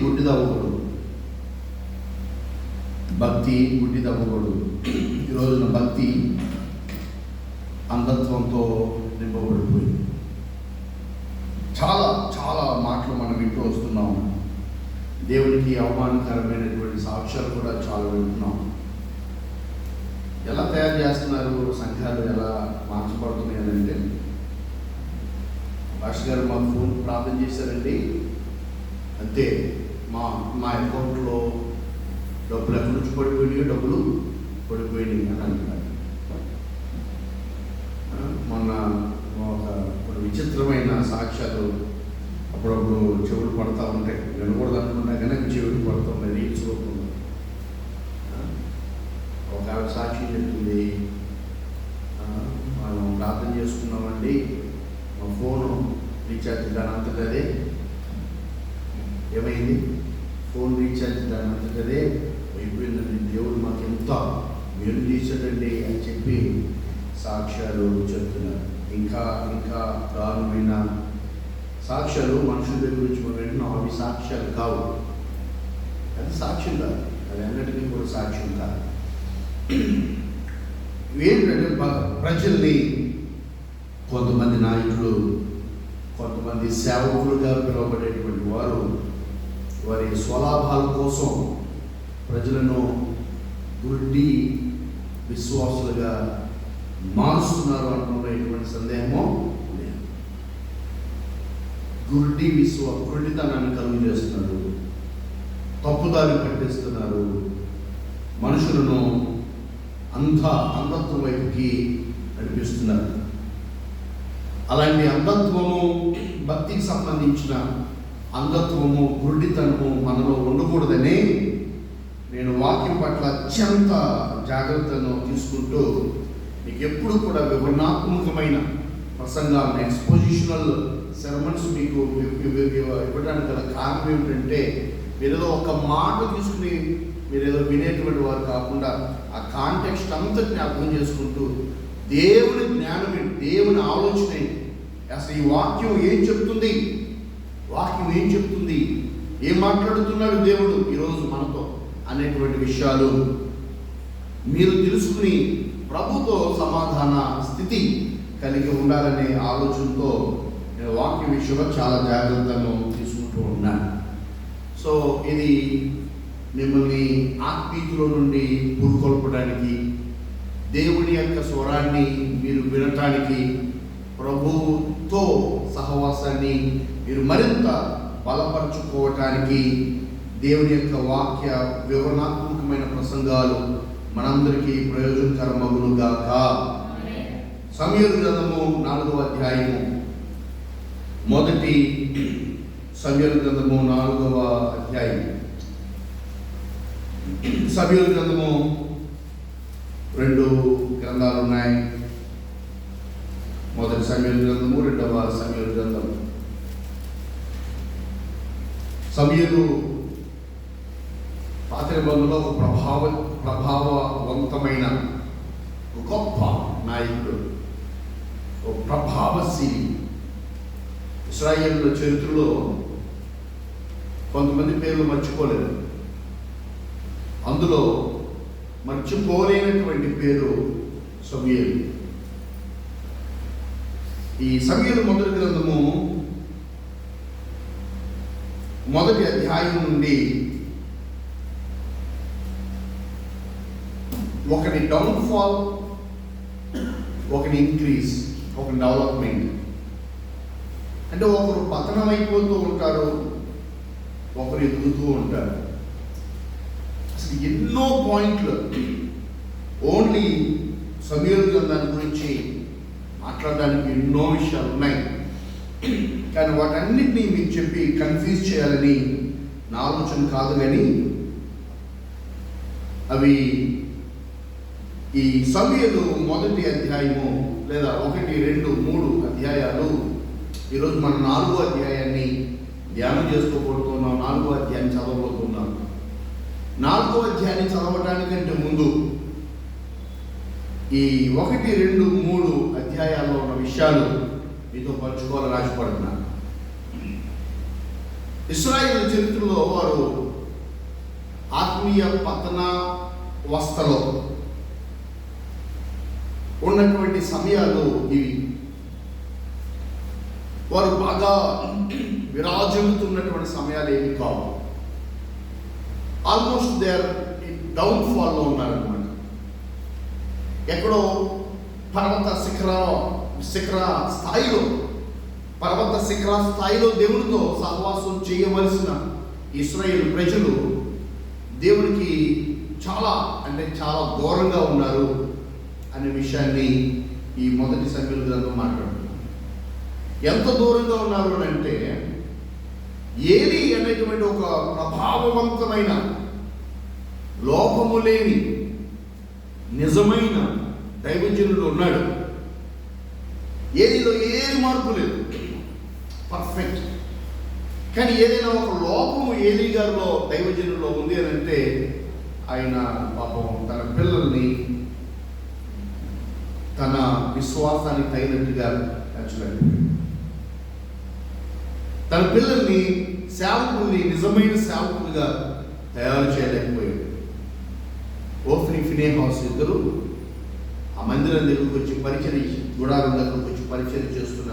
గుడ్డిదవ్వకూడదు. భక్తి గుడ్డిదవ్వకూడదు. ఈ రోజున భక్తి అంధత్వంతో నింపబడిపోయింది. చాలా చాలా మాటలు మనం వింటూ వస్తున్నాం. దేవునికి అవమానకరమైనటువంటి సాక్ష్యాలు కూడా చాలా వింటున్నాం. ఎలా తయారు చేస్తున్నారు సంఘాలు, ఎలా మార్చబడుతున్నాయి అంటే, భాష గారు మాకు ఫోన్ ప్రార్థన చేశారండి, అంతే మా అకౌంట్లో డబ్బులు ఎక్కడి నుంచి పడిపోయినాయి అని అంటున్నారు. మొన్న ఒక విచిత్రమైన సాక్ష్యాలు అప్పుడప్పుడు చెవులు పడతా ఉంటాయి. వినకూడదు అనుకున్నా కానీ చెవులు పడుతూ ఉన్నాయి. రీల్స్ రూపంలో ఒక సాక్షి చెప్తుంది, మనం ప్రార్థన చేసుకున్నామండి, మా ఫోను రీఛార్జ్ దాని అంతటదే ఏమైంది, ఫోన్ రీఛార్జ్ దాని అంతటదే అయిపోయిందండి, దేవుడు మాకు ఎంత మేలు చేశాడండి అని చెప్పి సాక్ష్యాలు చెప్తున్నారు. ఇంకా ఇంకా దారుణమైన సాక్ష్యాలు మనుషుల దగ్గర గురించి మనం వింటున్నాం. అవి సాక్ష్యాలు కావు, అది సాక్ష్యం కాదు, అది అన్నిటికీ కూడా సాక్ష్యం కాదు. ఏంటంటే ప్రజల్ని కొంతమంది నాయకులు, కొంతమంది సేవకులుగా పిలువబడేటువంటి వారు వారి స్వలాభాల కోసం ప్రజలను గుడ్డి విశ్వాసులుగా మారుస్తున్నారు అనడంలో ఎటువంటి సందేహమో లేదు. గుడ్డితనాన్ని కలుగు చేస్తున్నారు, తప్పుదారి పట్టిస్తున్నారు, మనుషులను అంధత్వం వైపుకి నడిపిస్తున్నారు. అలాంటి అంధత్వము, భక్తికి సంబంధించిన అంధత్వము, గుడ్డితనము మనలో ఉండకూడదని నేను వాక్యం పట్ల అత్యంత జాగ్రత్తను తీసుకుంటూ మీకు ఎప్పుడు కూడా వివరణాత్మకమైన ప్రసంగాలను, ఎక్స్పోజిషనల్ సెర్మన్స్ మీకు ఇవ్వడానికి గల కారణం ఏమిటంటే, మీరేదో ఒక మాట తీసుకుని మీరేదో వినేటువంటి వారు కాకుండా ఆ కాంటెక్స్ట్ అంతటిని అర్థం చేసుకుంటూ దేవుని జ్ఞానం ఏంటి, దేవుని ఆలోచన ఏంటి, అసలు ఈ వాక్యం ఏం చెప్తుంది, ఏం మాట్లాడుతున్నాడు దేవుడు ఈరోజు మనతో అనేటువంటి విషయాలు మీరు తెలుసుకుని ప్రభుతో సమాధాన స్థితి కలిగి ఉండాలనే ఆలోచనతో నేను వాక్య విషయంలో చాలా జాగ్రత్తను తీసుకుంటూ ఉన్నాను. సో ఇది మిమ్మల్ని ఆత్మీయుల నుండి పురుకొల్పడానికి, దేవుని యొక్క స్వరాన్ని మీరు వినటానికి, ప్రభుతో సహవాసాన్ని మీరు మరింత బలపరుచుకోవటానికి దేవుని యొక్క వాక్య వివరణాత్మకమైన ప్రసంగాలు మనందరికీ ప్రయోజనకరమగునుగాక. సమూయేలు గ్రంథము 4వ అధ్యాయము, మొదటి సమూయేలు గ్రంథము 4వ అధ్యాయం. సమూయేలు గ్రంథము 2 గ్రంథాలు ఉన్నాయి. మొదటి సమూయేలు గ్రంథము, 2వ సమూయేలు గ్రంథం. సమూయేలు పాత నిబంధనలో ఒక ప్రభావవంతమైన గొప్ప నాయకుడు, ఒక ప్రభావశీలి. ఇశ్రాయేలు చరిత్రలో కొంతమంది పేర్లు మర్చిపోలేదు. అందులో మర్చిపోలేనటువంటి పేరు సమూయేలు. ఈ సమూయేలు మొదటి గ్రంథము మొదటి అధ్యాయం నుండి ఒకటి డౌన్ఫాల్, ఒకటి ఇంక్రీజ్, ఒక డెవలప్మెంట్. అంటే ఒకరు పతనం అయిపోతూ ఉంటారు, ఒకరు ఎదుగుతూ ఉంటారు. అసలు ఎన్నో పాయింట్లు ఓన్లీ సమూయేలు గ్రంథాన్ని గురించి మాట్లాడడానికి ఎన్నో విషయాలు ఉన్నాయి. కానీ వాటన్నిటినీ మీకు చెప్పి కన్ఫ్యూజ్ చేయాలని నా ఆలోచన కాదు. కానీ అవి ఈ సమూయేలు మొదటి అధ్యాయము లేదా 1, 2, 3 అధ్యాయాలు, ఈరోజు మనం 4వ అధ్యాయాన్ని ధ్యానం చేసుకోబోతున్నాం. 4వ అధ్యాయాన్ని చదవబోతున్నాం. 4వ అధ్యాయాన్ని చదవడానికంటే ముందు ఈ 1, 2, 3 అధ్యాయాల్లో ఉన్న విషయాలు మీతో పంచుకోవాలని ఆశపడుతున్నాను. ఇశ్రాయేలు చరిత్రలో వారు ఆత్మీయ పతన అవస్థలో ఉన్నటువంటి సమయాలు ఇవి. వారు బాగా విరాజిల్లుతున్నటువంటి సమయాలు ఏమి కావు. ఆల్మోస్ట్ దే ఆర్ డౌన్ఫాల్లో ఉన్నారనమాట. ఎక్కడో పర్వత స్థాయిలో దేవునితో సహవాసం చేయవలసిన ఇశ్రాయేలు ప్రజలు దేవునికి చాలా దూరంగా ఉన్నారు అనే విషయాన్ని ఈ మొదటి సమూయేలు గ్రంథం మాట్లాడుతున్నారు. ఎంత దూరంగా ఉన్నారు అని అంటే, ఏలీ అనేటువంటి ఒక ప్రభావవంతమైన లోపము లేని నిజమైన దైవజనుడు ఉన్నాడు. ఏలీలో ఏది మార్పు లేదు, పర్ఫెక్ట్. కానీ ఏదైనా ఒక లోపము ఏలీ గారిలో దైవజనుల్లో ఉంది అని అంటే, ఆయన పాపం తన పిల్లల్ని తన విశ్వాసానికి తగినట్టుగా పెంచలేకపోయాడు. తన పిల్లల్ని సేవకుల్ని నిజమైన సేవకులుగా తయారు చేయలేకపోయాడు. ఓఫ్ని ఫినెహాస్ ఇద్దరు ఆ మందిరం దగ్గరకు వచ్చి పరిచయం, గుడారం దగ్గరకు వచ్చి పరిచయం చేస్తున్న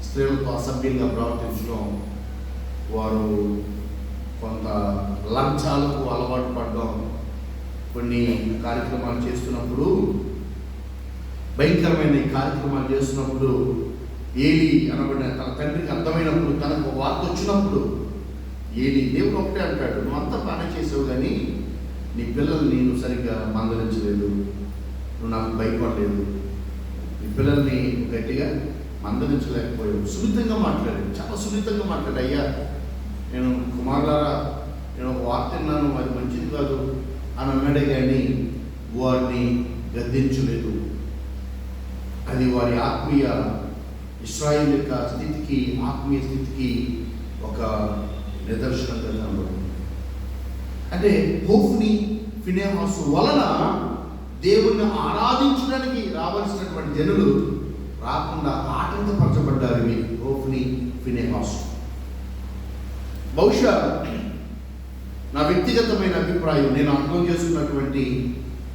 స్త్రీలతో అసభ్యంగా ప్రవర్తించడం, వారు కొంత లంచాలకు అలవాటు పడడం, కొన్ని కార్యక్రమాలు చేస్తున్నప్పుడు, భయంకరమైన కార్యక్రమాలు చేస్తున్నప్పుడు ఏలీ అనబడిన తన తండ్రికి అర్థమైనప్పుడు, తనకు వార్త వచ్చినప్పుడు ఏలీ దేవుడు ఒకటే అంటాడు, నువ్వు అంతా బాగా చేసావు కానీ నీ పిల్లల్ని నువ్వు సరిగ్గా మందలించలేదు, నువ్వు నాకు భయపడలేదు, నీ పిల్లల్ని గట్టిగా మందలించలేకపోయావు. సున్నితంగా మాట్లాడాడు, చాలా సున్నితంగా మాట్లాడు. అయ్యా, నేను కుమారులారా, నేను ఒక వార్త విన్నాను, అది మంచిది కాదు అని అన్నాడే కానీ వారిని గద్దించలేదు. అది వారి ఆత్మీయ ఇశ్రాయేలు యొక్క స్థితికి, ఆత్మీయ స్థితికి ఒక నిదర్శనంగా కనబడుతుంది. అంటే హోఫ్ని ఫినెహాసు వలన దేవుణ్ణి ఆరాధించడానికి రావాల్సినటువంటి జనులు రాకుండా ఆటంకపరచబడ్డారు. ఇవి హోఫ్ని ఫినెహాసు. బహుశా నా వ్యక్తిగతమైన అభిప్రాయం, నేను అర్థం చేసుకున్నటువంటి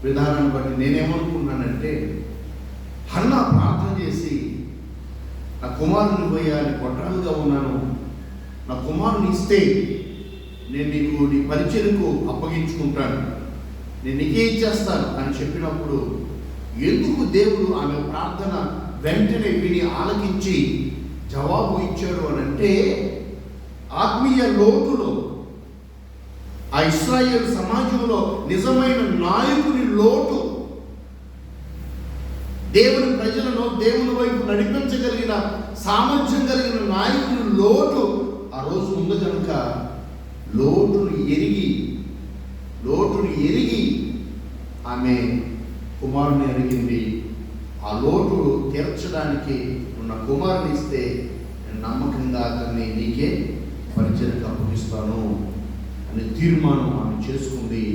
విధానాన్ని బట్టి నేనేమనుకున్నానంటే, హన్నా ప్రార్థన చేసి, నా కుమారుని పోయా, నీ కొట్టాలుగా ఉన్నాను, నా కుమారుని ఇస్తే నేను నీకు నీ పరిచర్యకు అప్పగించుకుంటాను, నేను నీకే ఇచ్చేస్తాను అని చెప్పినప్పుడు, ఎందుకు దేవుడు ఆమె ప్రార్థన వెంటనే విని ఆలకించి జవాబు ఇచ్చాడు అని అంటే, ఆత్మీయ లోతులో, ఆ ఇశ్రాయేలు సమాజంలో నిజమైన నాయకుని లోటు, దేవుని ప్రజలను దేవుని వైపు నడిపించగలిగిన సామర్థ్యం కలిగిన నాయకుని లోటు ఆ రోజు ఉంది కనుక, లోటును ఎరిగి ఆమె కుమారుని అడిగింది. ఆ లోటు తీర్చడానికి ఉన్న కుమారుని ఇస్తే నేను నమ్మకంగా అతన్ని నీకే పరిచర్యకు అప్పగిస్తాను అనే తీర్మానం ఆమె చేసుకుంది.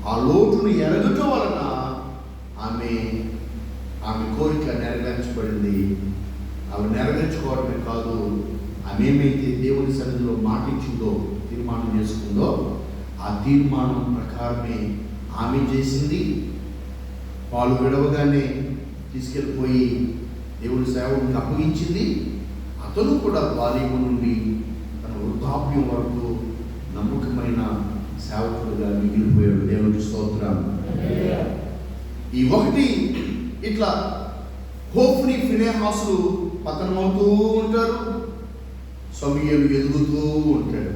ఆ లోటును ఎరగటం వలన ఆమె కోరిక నెరవేర్చబడింది. ఆమె నెరవేర్చుకోవడమే కాదు, ఆమె ఏమైతే దేవుని సన్నిధిలో మాటించిందో, తీర్మానం చేసుకుందో, ఆ తీర్మానం ప్రకారమే ఆమె చేసింది. పాలు విడవగానే తీసుకెళ్ళిపోయి దేవుని సేవకునికి అప్పగించింది. అతను కూడా బాల్యము నుండి తన వృద్ధాప్యం వరకు నమ్మకమైన సేవకుడుగా మిగిలిపోయాడు. దేవునికి స్తోత్రం. ఈ ఒకటి ఇట్లా హోఫ్ని ఫినెహాసులు పతనమవుతూ ఉంటారు, సమూయేలు ఎదుగుతూ ఉంటాడు.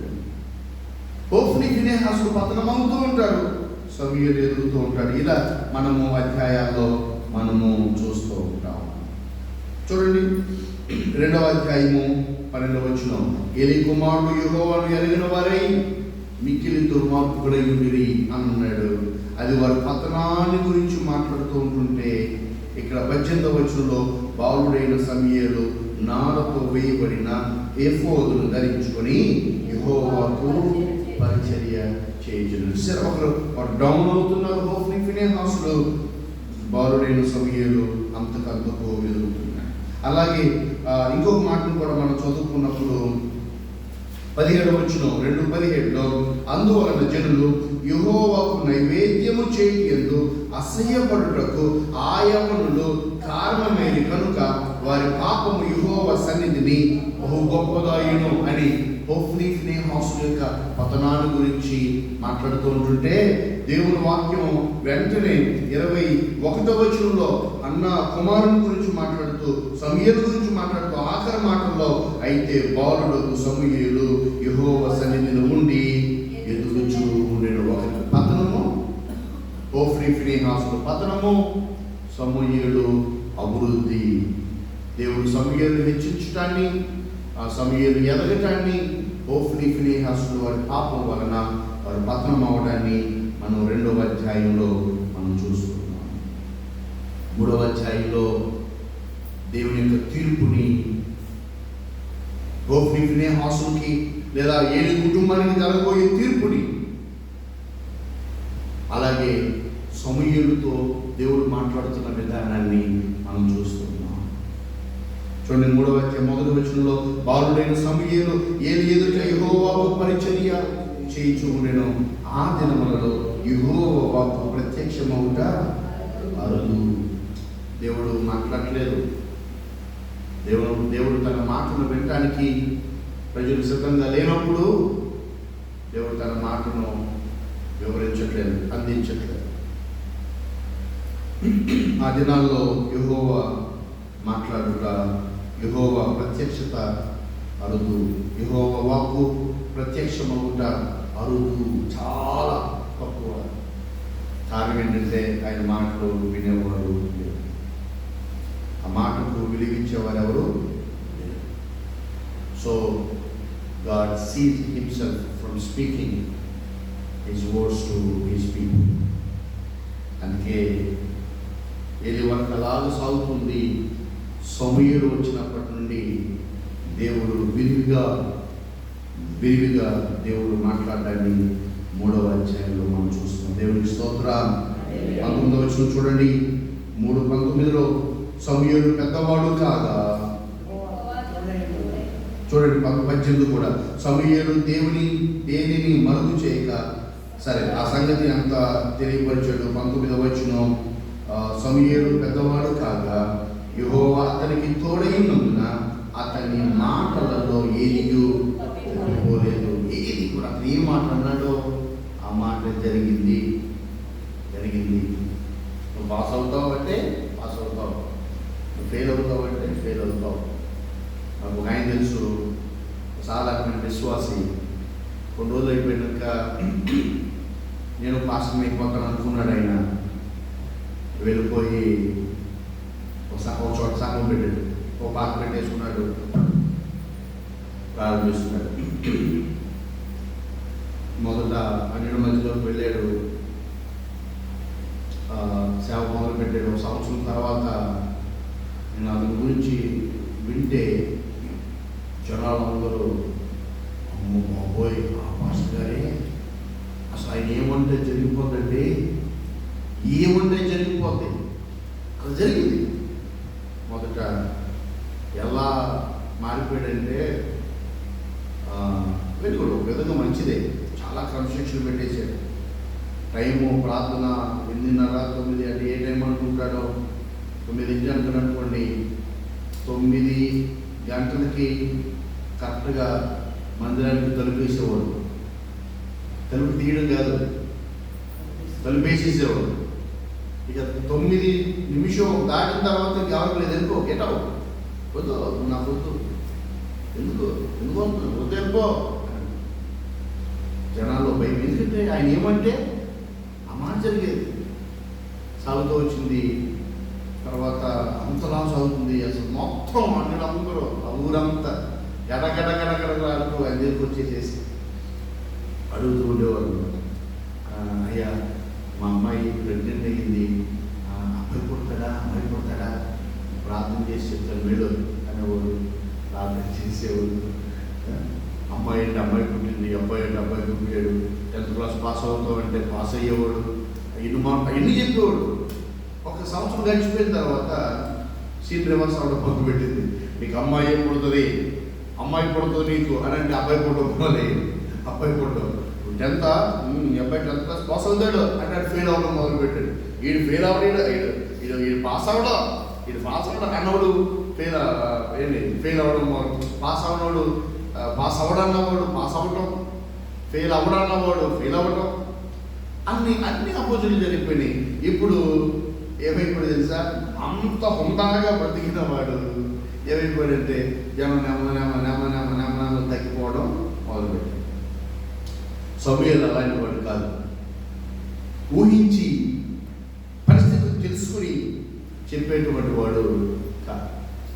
హోఫ్ని ఫినెహాసులు పతనమవుతూ ఉంటారు, సమూయేలు ఎదుగుతూ ఉంటాడు. ఇలా మనము అధ్యాయాల్లో చూస్తూ ఉంటాం. చూడండి, 2వ అధ్యాయము 12వ వచనం. ఏలీ కుమారుడు యెహోవాను ఎరిగిన వారై మిక్కిలి దుర్మార్గులై ఉండిరి అన్నాడు. అది వారి పతనాన్ని గురించి మాట్లాడుతూ ఉంటుంటే, ఇక్కడ 18వ వచనంలో బాలుడైన సమూయేలు నారతో వేయబడిన ఎఫోదును ధరించుకొని యెహోవాకు పరిచర్య చేయుచున్నారు. ఒకరు డౌన్ అవుతున్నారు, హోఫ్ని ఫినెహాసులు. బాలుడైన సమూయేలు అంతకంతకు ఎదుగుతున్నాడు. అలాగే ఇంకొక మాటను కూడా మనం చదువుకున్నప్పుడు 17వ వచనం 2:17లో అందువలన జనులు యెహోవాకు నైవేద్యము చేయుటకు అసహ్యపడుటకు ఆ యవ్వనులు కారణమేరి కనుక వారి పాపము యెహోవా సన్నిధిని బహు గొప్పదాయును అని హోఫ్నీ ఫీనెహాసు యొక్క పతనాన్ని గురించి మాట్లాడుతూ ఉంటుంటే దేవుని వాక్యం వెంటనే 21వ వచనంలో అన్న కుమారుని గురించి మాట్లాడుతూ సమూయేలు గురించి మాట్లాడుతూ ఆఖరి మాటల్లో అయితే బాలుడు సమూయేలు యెహోవా సన్నిధిని ఉండి ఎదుగుచూ ఉండేను. ఒకరికి పతనము, హోఫ్నీ ఫీనెహాసు పతనము, సమూయేలు అభివృద్ధి. దేవుడు సమూయేలు హెచ్చించటాన్ని, ఆ సమూయేలు ఎదగటాన్ని, హోఫ్నీ ఫీనెహాసు వారి పాపం వలన వారి పతనం అవడాన్ని మనం 2వ అధ్యాయంలో మనం చూస్తున్నాం. 3వ అధ్యాయంలో దేవుని యొక్క తీర్పుని హోఫ్నీ ఫీనెహాసుకి లేదా ఏలి కుటుంబానికి జరగబోయే తీర్పుని, అలాగే సమూయేలుతో దేవుడు మాట్లాడుతున్న విధానాన్ని మనం చూస్తున్నాం. చూడండి 3వ అధ్యాయం 1వ వచనంలో బాలుడైన సమూయేలు ఏలి ఎదుట యెహోవాకు పరిచర్య చేయుచు ఉండెను. ఆ దినములలో యెహోవాకు ప్రత్యక్షమవుట అరుదు. దేవుడు మాట్లాడలేదు. దేవుడు తన మాటను వినటానికి ప్రజలు సిద్ధంగా లేనప్పుడు దేవుడు తన మాటను వివరించట్లేదు, అందించట్లేదు. ఆ దినాల్లో యెహోవా మాట్లాడుట, యెహోవా ప్రత్యక్షత అరుదు. యెహోవా వాక్కు ప్రత్యక్షమవుట అరుదు, చాలా తక్కువ. కారణం ఏంటంటే ఆయన మాటలు వినేవారు లేరు, ఆ మాటకు విలువించేవారు ఎవరు లేరు. So God seize himself from speaking his words to his people. అందుకే ఏది వరకు అలాగ సాగుతుంది. సమూయేలు వచ్చినప్పటి నుండి దేవుడు విరివిగా దేవుడు మాట్లాడాన్ని 3వ అధ్యాయంలో మనం చూస్తున్నాం. దేవునికి స్తోత్రం. 19వ వచనం చూడండి. 3:19లో సమూయేలు పెద్దవాడు కాగా, చూడండి 18 కూడా సమూయేలు దేనిని మరుగు చేయక, సరే ఆ సంగతి అంత తెలియపరిచాడు. 19వ వచనం సమూయేలు పెద్దవాడు కాగా యెహోవా అతనికి తోడైనందున అతని మాటలలో ఏదియూ తప్పిపోలేదు. ఏది కూడా అతను ఏ మాట అన్నాడో ఆ మాట జరిగింది. నువ్వు పాస్ అవుతావు అంటే పాస్ అవుతావు, నువ్వు ఫెయిల్ అవుతావు అంటే ఫెయిల్ అవుతావు. నాకు ఒక ఆయన తెలుసు, సాధారణ విశ్వాసి. కొన్ని రోజులు అయిపోయినాక నేను పాస్టర్ అయిపోతాను అనుకున్నాడు. ఆయన వెళ్ళిపోయి ఒక చోట సంఘం పెట్టాడు, ఒక పాట పెట్టేసుకున్నాడు, ప్రారంభిస్తున్నాడు. మొదట 12 మధ్యలోకి వెళ్ళాడు, సేవ మొదలు పెట్టాడు. ఒక సంవత్సరం తర్వాత నేను అతని గురించి వింటే జనాలందరూ అమ్మో బాబోయ్ ఆ మాస్టర్ గారే, అసలు ఆయన ఏమంటే జరిగిపోద్దండి, ఏమంటే జరిగిపోద్ది. అలా జరిగింది. మొదట ఎలా మారిపోయాడంటే వెళ్ళిపోడు, ఒక విధంగా మంచిదే, చాలా క్రమశిక్షణ పెట్టేశాడు. టైము ప్రార్థన 8:30, 9 అంటే ఏ టైం అనుకుంటాడో 9 అనుకోండి, 9 గంటలకి కరెక్ట్గా మందిరానికి తలుపేసేవాడు. తలుపు తీయడం కాదు, తలుపేసేసేవాడు. ఇక 9 నిమిషం దాటిన తర్వాత ఎవరికి లేదు, ఎందుకో గెటవు వద్దు, నాకు వద్దు, ఎందుకు వద్దు వెళ్ళిపో. జనాల్లో భయం, ఎందుకంటే ఆయన ఏమంటే ఆ మాట జరిగేది. సాగుతూ వచ్చింది, తర్వాత అంతలా సాగుతుంది. అసలు మొత్తం అందరూ ఆ ఊరంతా గడగడగడగడగడ ఆయన దగ్గరికి వచ్చేసేసి అడుగుతూ ఉండేవారు, అయ్యా మా అమ్మాయి ప్రెగ్నెంట్ అయ్యింది, అబ్బాయి పుడతాడా ప్రార్థన చేసి చెప్తాను వెళ్ళు అనేవాడు. ప్రార్థన చేసేవాడు. అమ్మాయి పుట్టింది, అబ్బాయి పుట్టాడు, 10th క్లాస్ పాస్ అవుతామంటే పాస్ అయ్యేవాడు. ఎన్ని చెప్పేవాడు. ఒక సంవత్సరం గడిచిపోయిన తర్వాత సీట్ రివర్స్ అవడం మొదలు పెట్టింది. నీకు అమ్మాయి పుడుతుంది, అమ్మాయి పుడుతుంది నీకు అని అంటే అబ్బాయి పుట్టకపోలే, అబ్బాయి పుట్టవు. 10th ఈ అబ్బాయి 10th క్లాస్ పాస్ అవుతాడు అంటే అది ఫెయిల్ అవ్వడం మొదలుపెట్టాడు. వీడు ఫెయిల్ అవ్వడు, వీడు పాస్ అవ్వడం, అన్నవాడు ఫెయిల్ అవ్వడం, పాస్ అవ్వనవాడు పాస్ అవ్వడన్నవాడు పాస్ అవ్వడం, ఫెయిల్ అవ్వడన్నవాడు ఫెయిల్ అవ్వడం, అన్ని అపోజిట్లు జరిగిపోయినాయి. ఇప్పుడు ఏమైపోయాడు తెలుసా? అంత హుందాగా బ్రతికిన వాడు ఏమైపోయాడంటే జనం నెమ్మ తగ్గిపోవడం మొదలుపెట్టాడు. సమూయేలు అలాంటి వాడు కాదు. ఊహించి పరిస్థితులు తెలుసుకుని చెప్పేటువంటి వాడు కాదు.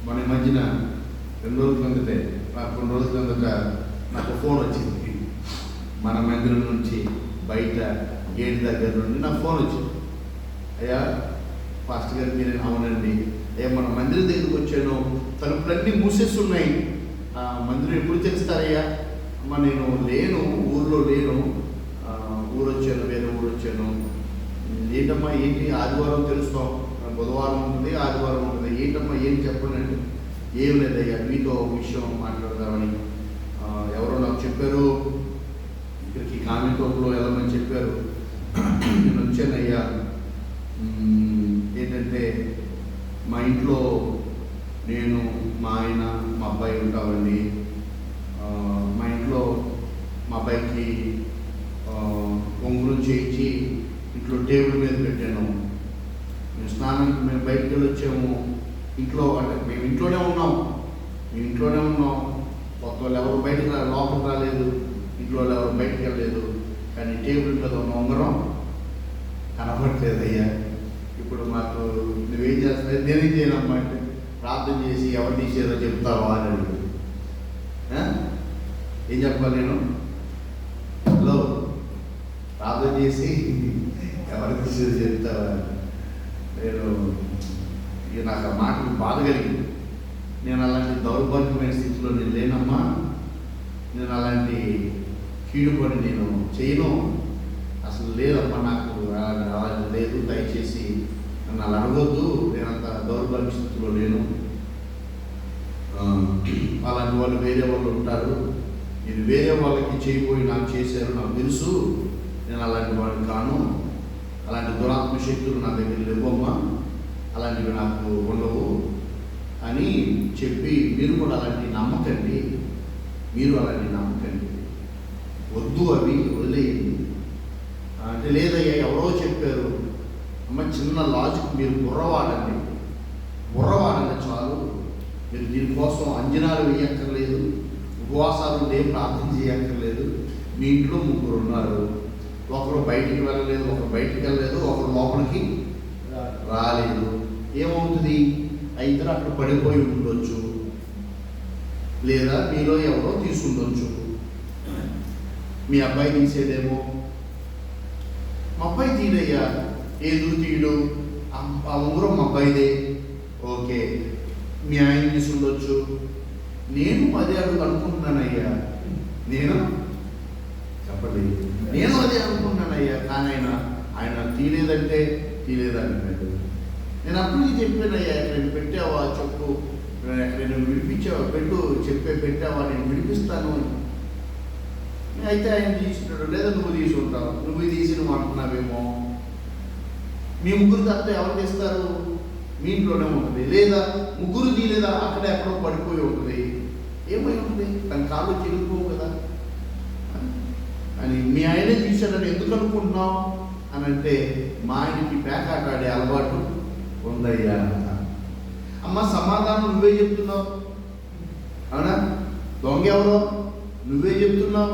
మన మధ్యన 2 రోజుల కిందటే, నాకు 2 రోజుల కిందట నాకు ఫోన్ వచ్చింది. మన మందిరం నుంచి బయట గేట్ దగ్గర నుండి నాకు ఫోన్ వచ్చింది. అయ్యా పాస్టర్ గారు మీరు అవునండి. అయ్యా మన మందిరం దగ్గరికి వచ్చాను, తలుపులన్నీ మూసేస్తున్నాయి, మందిరం ఎప్పుడు తెలుస్తారయ్యా? అమ్మ నేను లేను, ఊర్లో లేను, ఊరు వచ్చాను, వేరే ఊరు వచ్చాను. ఏంటమ్మా ఏంటి? ఆదివారం తెలుస్తాం, బుధవారం ఉంటుంది, ఆదివారం ఉంటుంది. ఏంటమ్మా ఏం చెప్పండి? ఏం లేదయ్యా మీతో విషయం మాట్లాడదామని ఎవరో నాకు చెప్పారు, ఇక్కడికి కామెంటోపులో వెళ్ళమని చెప్పారు. నేను వచ్చానయ్యా. ఏంటంటే మా ఇంట్లో నేను, మా ఆయన, మా అబ్బాయి ఉంటామండి. మా ఇంట్లో మా అబ్బాయికి పొంగులు చేయించి ఇంట్లో టేబుల్ మీద పెట్టాను. మేము స్నానానికి మేము బయటికి వెళ్ళి వచ్చాము. ఇంట్లో అంటే మేము ఇంట్లోనే ఉన్నాం, కొత్త వాళ్ళు ఎవరు బయటకు లోపలికి రాలేదు, ఇంట్లో వాళ్ళు ఎవరు బయటకు వెళ్ళలేదు. కానీ టేబుల్ మీద ఉన్న ఉంగరం కనపడలేదయ్యా. ఇప్పుడు మాకు నువ్వేం చేస్తావు? నేనేం చేయనమ్మా అంటే ప్రార్థన చేసి ఎవరు తీసేదో చెప్తావా అని అడిగాడు. ఏం చెప్పాలి నేను? హలో, ప్రార్థన చేసి ఎవరు తీసేదో చెప్తావా? నేను నాకు ఆ మాటలు బాధ కలిగింది. నేను అలాంటి దౌర్భాగ్యమైన స్థితిలో నేను లేనమ్మా, నేను అలాంటి కీడు పని నేను చేయను, అసలు లేదమ్మా, నాకు అలాంటి లేదు, దయచేసి నన్ను అలా అడగొద్దు, నేను అంత దౌర్భాగ్య స్థితిలో లేను. అలాంటి వాళ్ళు వేరే వాళ్ళు ఉంటారు, మీరు వేరే వాళ్ళకి చేయబోయి నాకు చేశారు, నాకు తెలుసు, నేను అలాంటి వాడిని కాను, అలాంటి దురాత్మ శక్తులు నా దగ్గర లేవమ్మా, అలాంటివి నాకు ఉండవు అని చెప్పి మీరు కూడా అలాంటి నమ్మకండి, వద్దు, అవి వదిలేయండి అంటే. లేదయ్యా ఎవరో చెప్పారు. అమ్మ చిన్న లాజిక్, మీరు బుర్రవాడండి చాలు. మీరు దీనికోసం అంజనాలు వేయక్కర్లేదు, ఉపవాసాలు ఉంటే ప్రార్థన చేయక్కర్లేదు. మీ ఇంట్లో 3 ఉన్నారు, ఒకరు బయటికి వెళ్ళలేదు, ఒకరు లోపలికి రాలేదు. ఏమవుతుంది? ఇద్దరు అక్కడ పడిపోయి ఉండొచ్చు, లేదా మీలో ఎవరో తీసుండొచ్చు. మీ అబ్బాయి తీసేదేమో. మా అబ్బాయి తీడయ్యా, ఏదో తీడు, ఆ ఉంగరం మా అబ్బాయిదే, ఓకే. మీ ఆయన తీసుండొచ్చు. నేను 10 అడుగులు అనుకుంటున్నానయ్యా, నేను అదే అనుకుంటున్నానయ్యా, కానీ ఆయన తీలేదంటే తీలేదంటున్నాడు. నేను అప్పటికి చెప్పానయ్యా, ఎక్కడైనా పెట్టావా చెప్పు, ఎక్కడైనా విడిపించావా పెట్టావా, నేను విడిపిస్తాను అని. అయితే ఆయన తీసుకున్నాడు, లేదా నువ్వు తీసి ఉంటావు, నువ్వు తీసి నువ్వు అంటున్నావేమో. మీ 3 తప్ప ఎవరు తీస్తారు? మీ ఇంట్లోనే ఉంటుంది. లేదా 3 తీలేదా, అక్కడ ఎక్కడో పడిపోయి ఉంటుంది. ఏమై ఉంటుంది? తన కాళ్ళు చిరిగిపోవు కదా అని. మీ ఆయనే తీశాడని ఎందుకు అనుకుంటున్నావు అని అంటే, మా ఆయనకి పేకాట ఆడే అలవాటు ఉందయ్యా. అమ్మ సమాధానం నువ్వే చెప్తున్నావు, అవునా? దొంగ ఎవరో నువ్వే చెప్తున్నావు,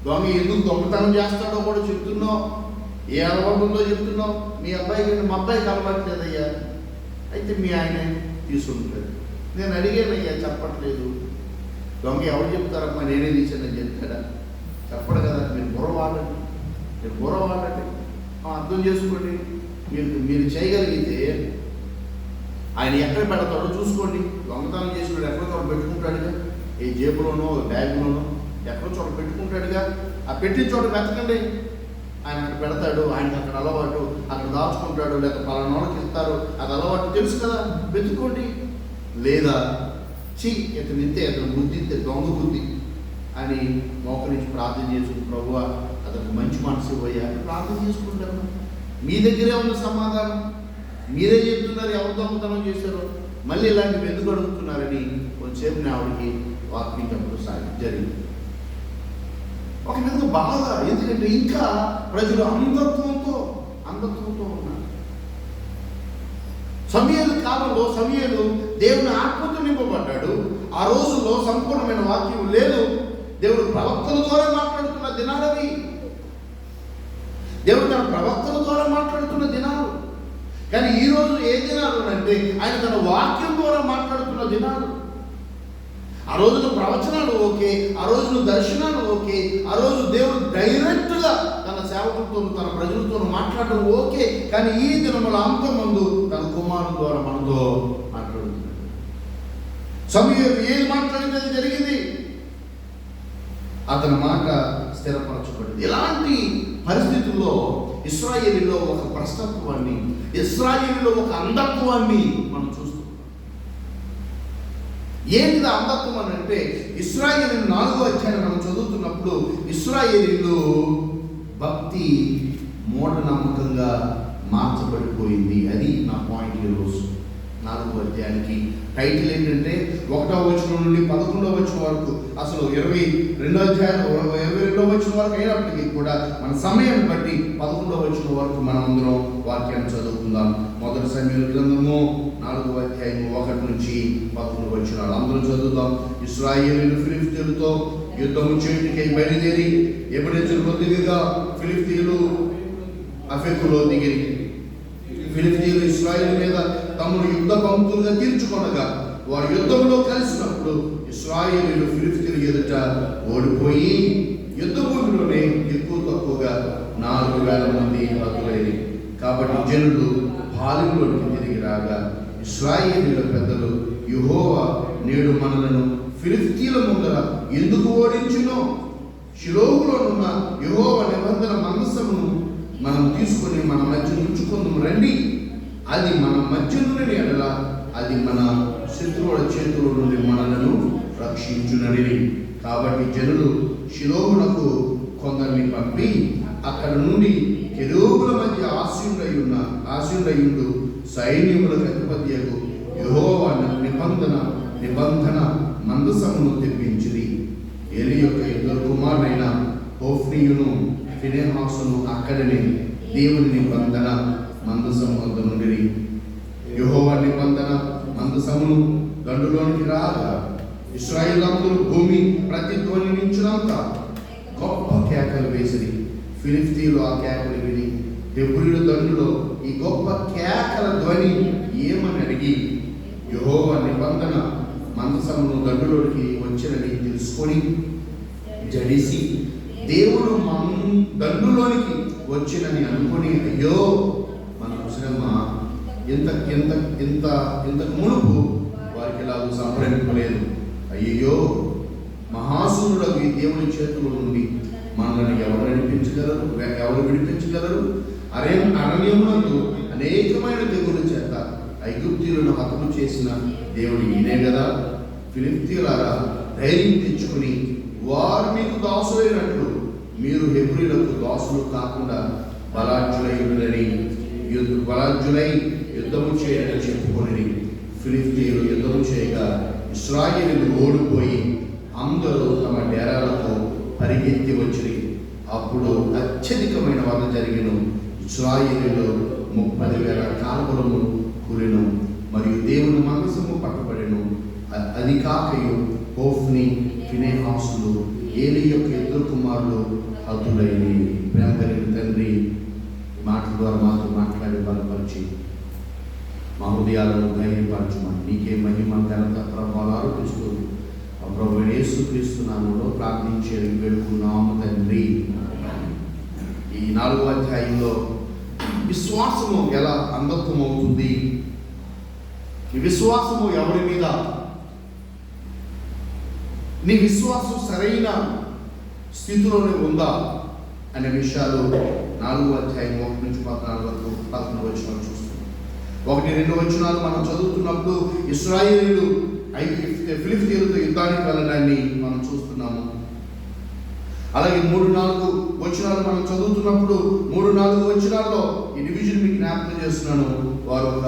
దొంగ ఎందుకు దొంగతనం చేస్తాడో కూడా చెప్తున్నావు, ఏ అలవాటు ఉందో చెప్తున్నావు. మీ అబ్బాయి కంటే మా అబ్బాయికి అలవాటు లేదయ్యా. అయితే మీ ఆయనే తీసుకుంటాడు. నేను అడిగానయ్యా, చెప్పట్లేదు. దొంగ ఎవరు చెప్తారమ్మా, నేనే తీసానని చెప్తాడా? చెప్పడు కదా. మీరు బుర్రవాడండి, అర్థం చేసుకోండి. మీరు చేయగలిగితే ఆయన ఎక్కడ పెడతాడో చూసుకోండి. దొంగతనం చేసినాడు ఎక్కడో చోట పెట్టుకుంటాడుగా, ఏ జేబులోనో బ్యాగ్లోనో ఎక్కడో చోట పెట్టుకుంటాడుగా. ఆ పెట్టిన చోట వెతకండి, ఆయన అక్కడ పెడతాడు. ఆయనకి అక్కడ అలవాటు, అక్కడ దాచుకుంటాడు, లేక పలానా వాళ్ళకి ఇస్తారు, అది అలవాటు తెలుసు కదా, వెతుక్కోండి. లేదా అతను బుద్ధి దొంగ బుద్ధి అని మోకరించి ప్రార్థన చేసుకుని, ప్రభువా అతనికి మంచి మనసు పోయా అని ప్రార్థన చేసుకుంటాను. మీ దగ్గరే ఉన్న సమాధానం, మీరే చెప్తున్నారు ఎవరు దొంగతనం చేశారో, మళ్ళీ ఇలాంటివి ఎందుకు అడుగుతున్నారని కొంచెంసేపు నేను ఆవిడకి వాక్యం చెప్పడం జరిగింది. ఒక విధంగా బాగా, ఎందుకంటే ఇంకా ప్రజలు అంధత్వంతో ఉన్నారు. సమూయేలు కాలంలో సమూయేలు దేవుని ఆత్మతో నింపబడ్డాడు. ఆ రోజుల్లో సంపూర్ణమైన వాక్యం లేదు. దేవుడు ప్రవక్తల ద్వారా మాట్లాడుతున్న దినాలవి. దేవుడు తన ప్రవక్తల ద్వారా మాట్లాడుతున్న దినాలు. కానీ ఈ రోజు ఏ దినాలు అంటే ఆయన తన వాక్యం ద్వారా మాట్లాడుతున్న దినాలు. ఆ రోజున ప్రవచనాలు ఓకే, ఆ రోజున దర్శనాలు ఓకే, ఆ రోజు దేవుడు డైరెక్ట్గా తన సేవకులతో తన ప్రజలతో మాట్లాడడం ఓకే. కానీ ఈ దినముల అంతమందు తన కుమారుడు ద్వారా మనతో మాట్లాడుతున్నాడు. సమూయేలు ఏది మాట్లాడితే జరిగింది, అతని మాట స్థిరపరచబడింది. ఇలాంటి పరిస్థితుల్లో ఇశ్రాయేలులో ఒక భ్రష్టత్వాన్ని, ఇశ్రాయేలులో ఒక అంధత్వాన్ని మనం చూస్తున్నాం. ఏంటిది అంధత్వం అని అంటే, ఇశ్రాయేలు 4వ అధ్యాయం మనం చదువుతున్నప్పుడు ఇశ్రాయేలీలు భక్తి మూఢనమ్మకంగా మార్చబడిపోయింది. అది నా పాయింట్. ఈరోజు 4వ అధ్యాయానికి టైటిల్ ఏంటంటే 1వ వచనం నుండి 11వ వచనం వరకు, అసలు 22వ అధ్యాయం 22వ వచనం వరకు అయినప్పటికీ కూడా మన సమయం బట్టి 11వ వచనం వరకు మనం అందరం వాక్యాన్ని చదువుకుందాం. మొదటి సమూయేలు గ్రంథము 4వ అధ్యాయం 1 నుంచి 11 వచనాలు అందరం చదువుదాం. ఇశ్రాయేలీయులు ఫిలిష్తీయులతో యుద్ధము చేయుటకై బయలుదేరి ఎబెనెజరు దిగగా ఫిలిష్తీయులు అఫెకులో దిగిరి. ఫిలిష్తీయులు ఇశ్రాయేలు మీద తమను యుద్ధ పంక్తులుగా తీర్చుకొనగా వారు యుద్ధంలో కలిసినప్పుడు ఇశ్రాయేలీయులు ఫిలిష్తీయుల ఎదుట ఓడిపోయి యుద్ధ భూమిలోనే ఎక్కువ తక్కువగా 4,000 మంది హతులైరి. కాబట్టి జనులు బాలింలోనికి తిరిగి రాగా ఇశ్రాయేలీయుల పెద్దలు, యెహోవా నేడు మనలను ఫిలిష్తీయుల ముందర ఎందుకు ఓడించునో, షిలోహులోనున్న యెహోవా నిబంధన మందసమును మనం తీసుకొని మన మధ్య ఉంచుకుందాం రండి. అది మన మధ్య నుండి ఎడల అది మన శత్రువుల చేతుల నుండి మనలను రక్షించునని. కాబట్టి జనులు షిలోహునకు కొందరిని పంపి అక్కడ నుండి కెరూబుల మధ్య ఆశీనుడయుండు సైన్యములకు అధిపతియగు యెహోవా నిబంధన మందసమును తెప్పించిరి. ఏలీ యొక్క 2 కుమారులైన హోఫ్నీయును ఫినెహాసును అక్కడనే దేవుని నిబంధన మందసము వద్ద నుండి యెహోవా నిబంధన మందసమును దండులోనికి రాగా ఇశ్రాయేలీయులందరూ భూమి ప్రతిధ్వనించినంత గొప్ప కేకలు వేసిరి. ఫిలిష్తీయులు ఆ కేకలు విని హెబ్రీయుల దండులో ఈ గొప్ప కేకల ధ్వని ఏమని అడిగి యెహోవా నిబంధన మందసమును దండులోనికి వచ్చినని తెలుసుకొని జడిసి దేవుడు మన దండులోనికి వచ్చినని అనుకుని, అయ్యో మన శ్రమ ఇంతకు మునుపు వారికి ఇలాగ సంప్రదింపలేదు. అయ్యో మహాసూరుడు ఈ దేవుని చేతుల నుండి మనల్ని ఎవరు విడిపించగలరు? అరణ్యమునందు అనేకమైన తెగుల చేత ఐగుప్తీయులను హతము చేసిన దేవుడు ఈయనే కదా. ఫిలిష్తీయులారా, ధైర్యం తెచ్చుకుని వారు మీకు దాసులైనట్లు మీరు హెబ్రీయులకు దాసులు కాకుండా బలాఢ్యులై యుద్ధము చేయని చెప్పుకొని ఫిలిష్తీయులు యుద్ధము చేయగా ఇశ్రాయేలీయులు ఓడిపోయి అందరూ తమ డేరాలకు పరిగెత్తి వచ్చి అప్పుడు అత్యధికమైన వధ జరిగిన. ఇశ్రాయేలీయులు 30,000 కాల్వలను కూలిను మరియు దేవుని మందసము పట్టబడెను. అది కాకయు హోఫ్ని ఫినెహాసులు ఏలీ యొక్క 2 కుమారులు హతులైరి. ప్రేమ కలిగిన తండ్రి, మాటల ద్వారా మాతో మాట్లాడి బలపరిచి మా హృదయాలను ధైర్యపరచమని నీకే మహిమ ఘనత ప్రభావాలు ఆరోపిస్తూ ప్రభు యేసుక్రీస్తు నామములో ప్రార్థించే వేడుకున్నాము తండ్రి. ఈ 4వ అధ్యాయంలో విశ్వాసము ఎలా అంధత్వం అవుతుంది, ఈ విశ్వాసము ఎవరి మీద, నీ విశ్వాసం సరైన స్థితిలోనే ఉందా అనే విషయాలు 4వ అధ్యాయం 1 నుంచి 14 వరకు 11 వచనాలు చూస్తున్నాం. 1, 2 వచనాలు మనం చదువుతున్నప్పుడు ఇశ్రాయేలీయులు ఫిలిష్తీయులతో యుద్ధానికి వెళ్ళడాన్ని మనం చూస్తున్నాము. అలాగే 3-4 వచనాలు మనం చదువుతున్నప్పుడు 3-4 వచనాల్లో ఈ డివిజన్ మీకు జ్ఞాపకం చేస్తున్నాను. వారు ఒక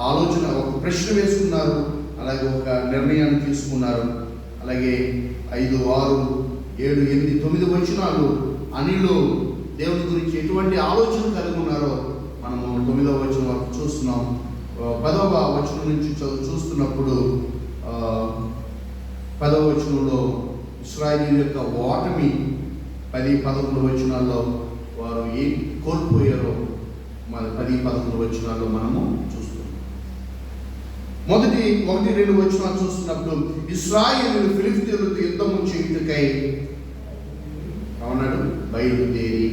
ఆలోచన, ఒక ప్రశ్న వేసుకున్నారు, అలాగే ఒక నిర్ణయాన్ని తీసుకున్నారు. అలాగే 5, 6, 7, 8, 9 వచనాలు అనిలు దేవుని గురించి ఎటువంటి ఆలోచన కలిగి ఉన్నారో మనము 9వ వచనం వరకు చూస్తున్నాం. 10వ వచనం నుంచి చూస్తున్నప్పుడు 10వ వచనంలో ఇశ్రాయేలు యొక్క ఓటమి, 10-11 వచనాల్లో వారు ఏం కోల్పోయారో మన 10-11 వచనాల్లో మనము చూస్తున్నాం. మొదటి 1-2 వచనాలు చూస్తున్నప్పుడు ఇశ్రాయేలు ఫిలిష్తీయులతో యుద్ధము చేయుటకై అవునాడు బయలుదేరి.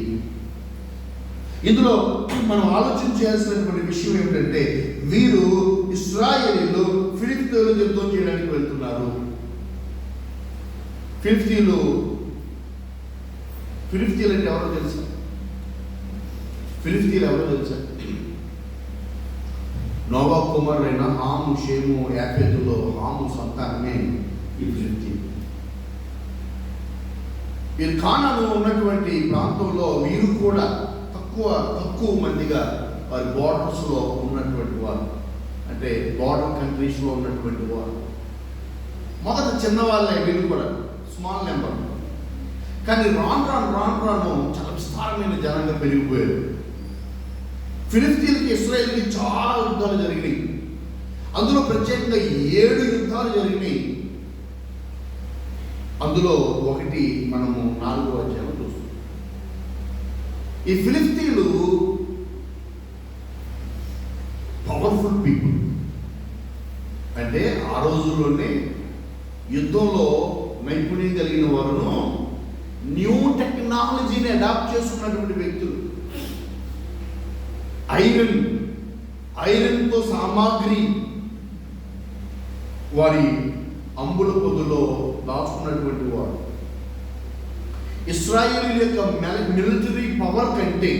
ఇందులో మనం ఆలోచన చేయాల్సినటువంటి విషయం ఏమిటంటే, వీరు ఇశ్రాయేలీలు ఫిలిష్తీయులతో యుద్ధం చేయడానికి వెళ్తున్నారు. ఫిలిష్తీయులు అంటే ఎవరో తెలుసా? ఫిలిష్తీయులు ఎవరో తెలుసా? నోవా కుమారుడైన హాము, షేము, యాఫెతులో హాము సంతానమే ఈ ఫిలిష్తీయులు. వీరు కానాను ఉన్నటువంటి ప్రాంతంలో వీరు కూడా తక్కువ మందిగా వారి బోర్డర్స్లో ఉన్నటువంటి వారు, అంటే బోర్డర్ కంట్రీస్లో ఉన్నటువంటి వారు. మొదట చిన్నవాళ్ళే వీరు కూడా, స్మాల్ నెంబర్. కానీ రాను చాలా విస్తారమైన జనంగా పెరిగిపోయారు. ఫిలిష్తీయులకి ఇశ్రాయేలుకి చాలా యుద్ధాలు జరిగినాయి. అందులో ప్రత్యేకంగా 7 యుద్ధాలు జరిగినాయి. అందులో ఒకటి మనము 4వ అధ్యాయంలో చూస్తాం. ఈ ఫిలిష్తీయులు పవర్ఫుల్ పీపుల్, అంటే ఆ రోజుల్లోనే యుద్ధంలో నైపుణ్యం కలిగిన వారును, న్యూ టెక్నాలజీని అడాప్ట్ చేసుకున్నటువంటి వ్యక్తులు. ఐరన్తో సామాగ్రి వారి అంబుల పొద్దులో దాచుకున్నటువంటి వారు. ఇశ్రాయేలు యొక్క మిలిటరీ పవర్ కంటే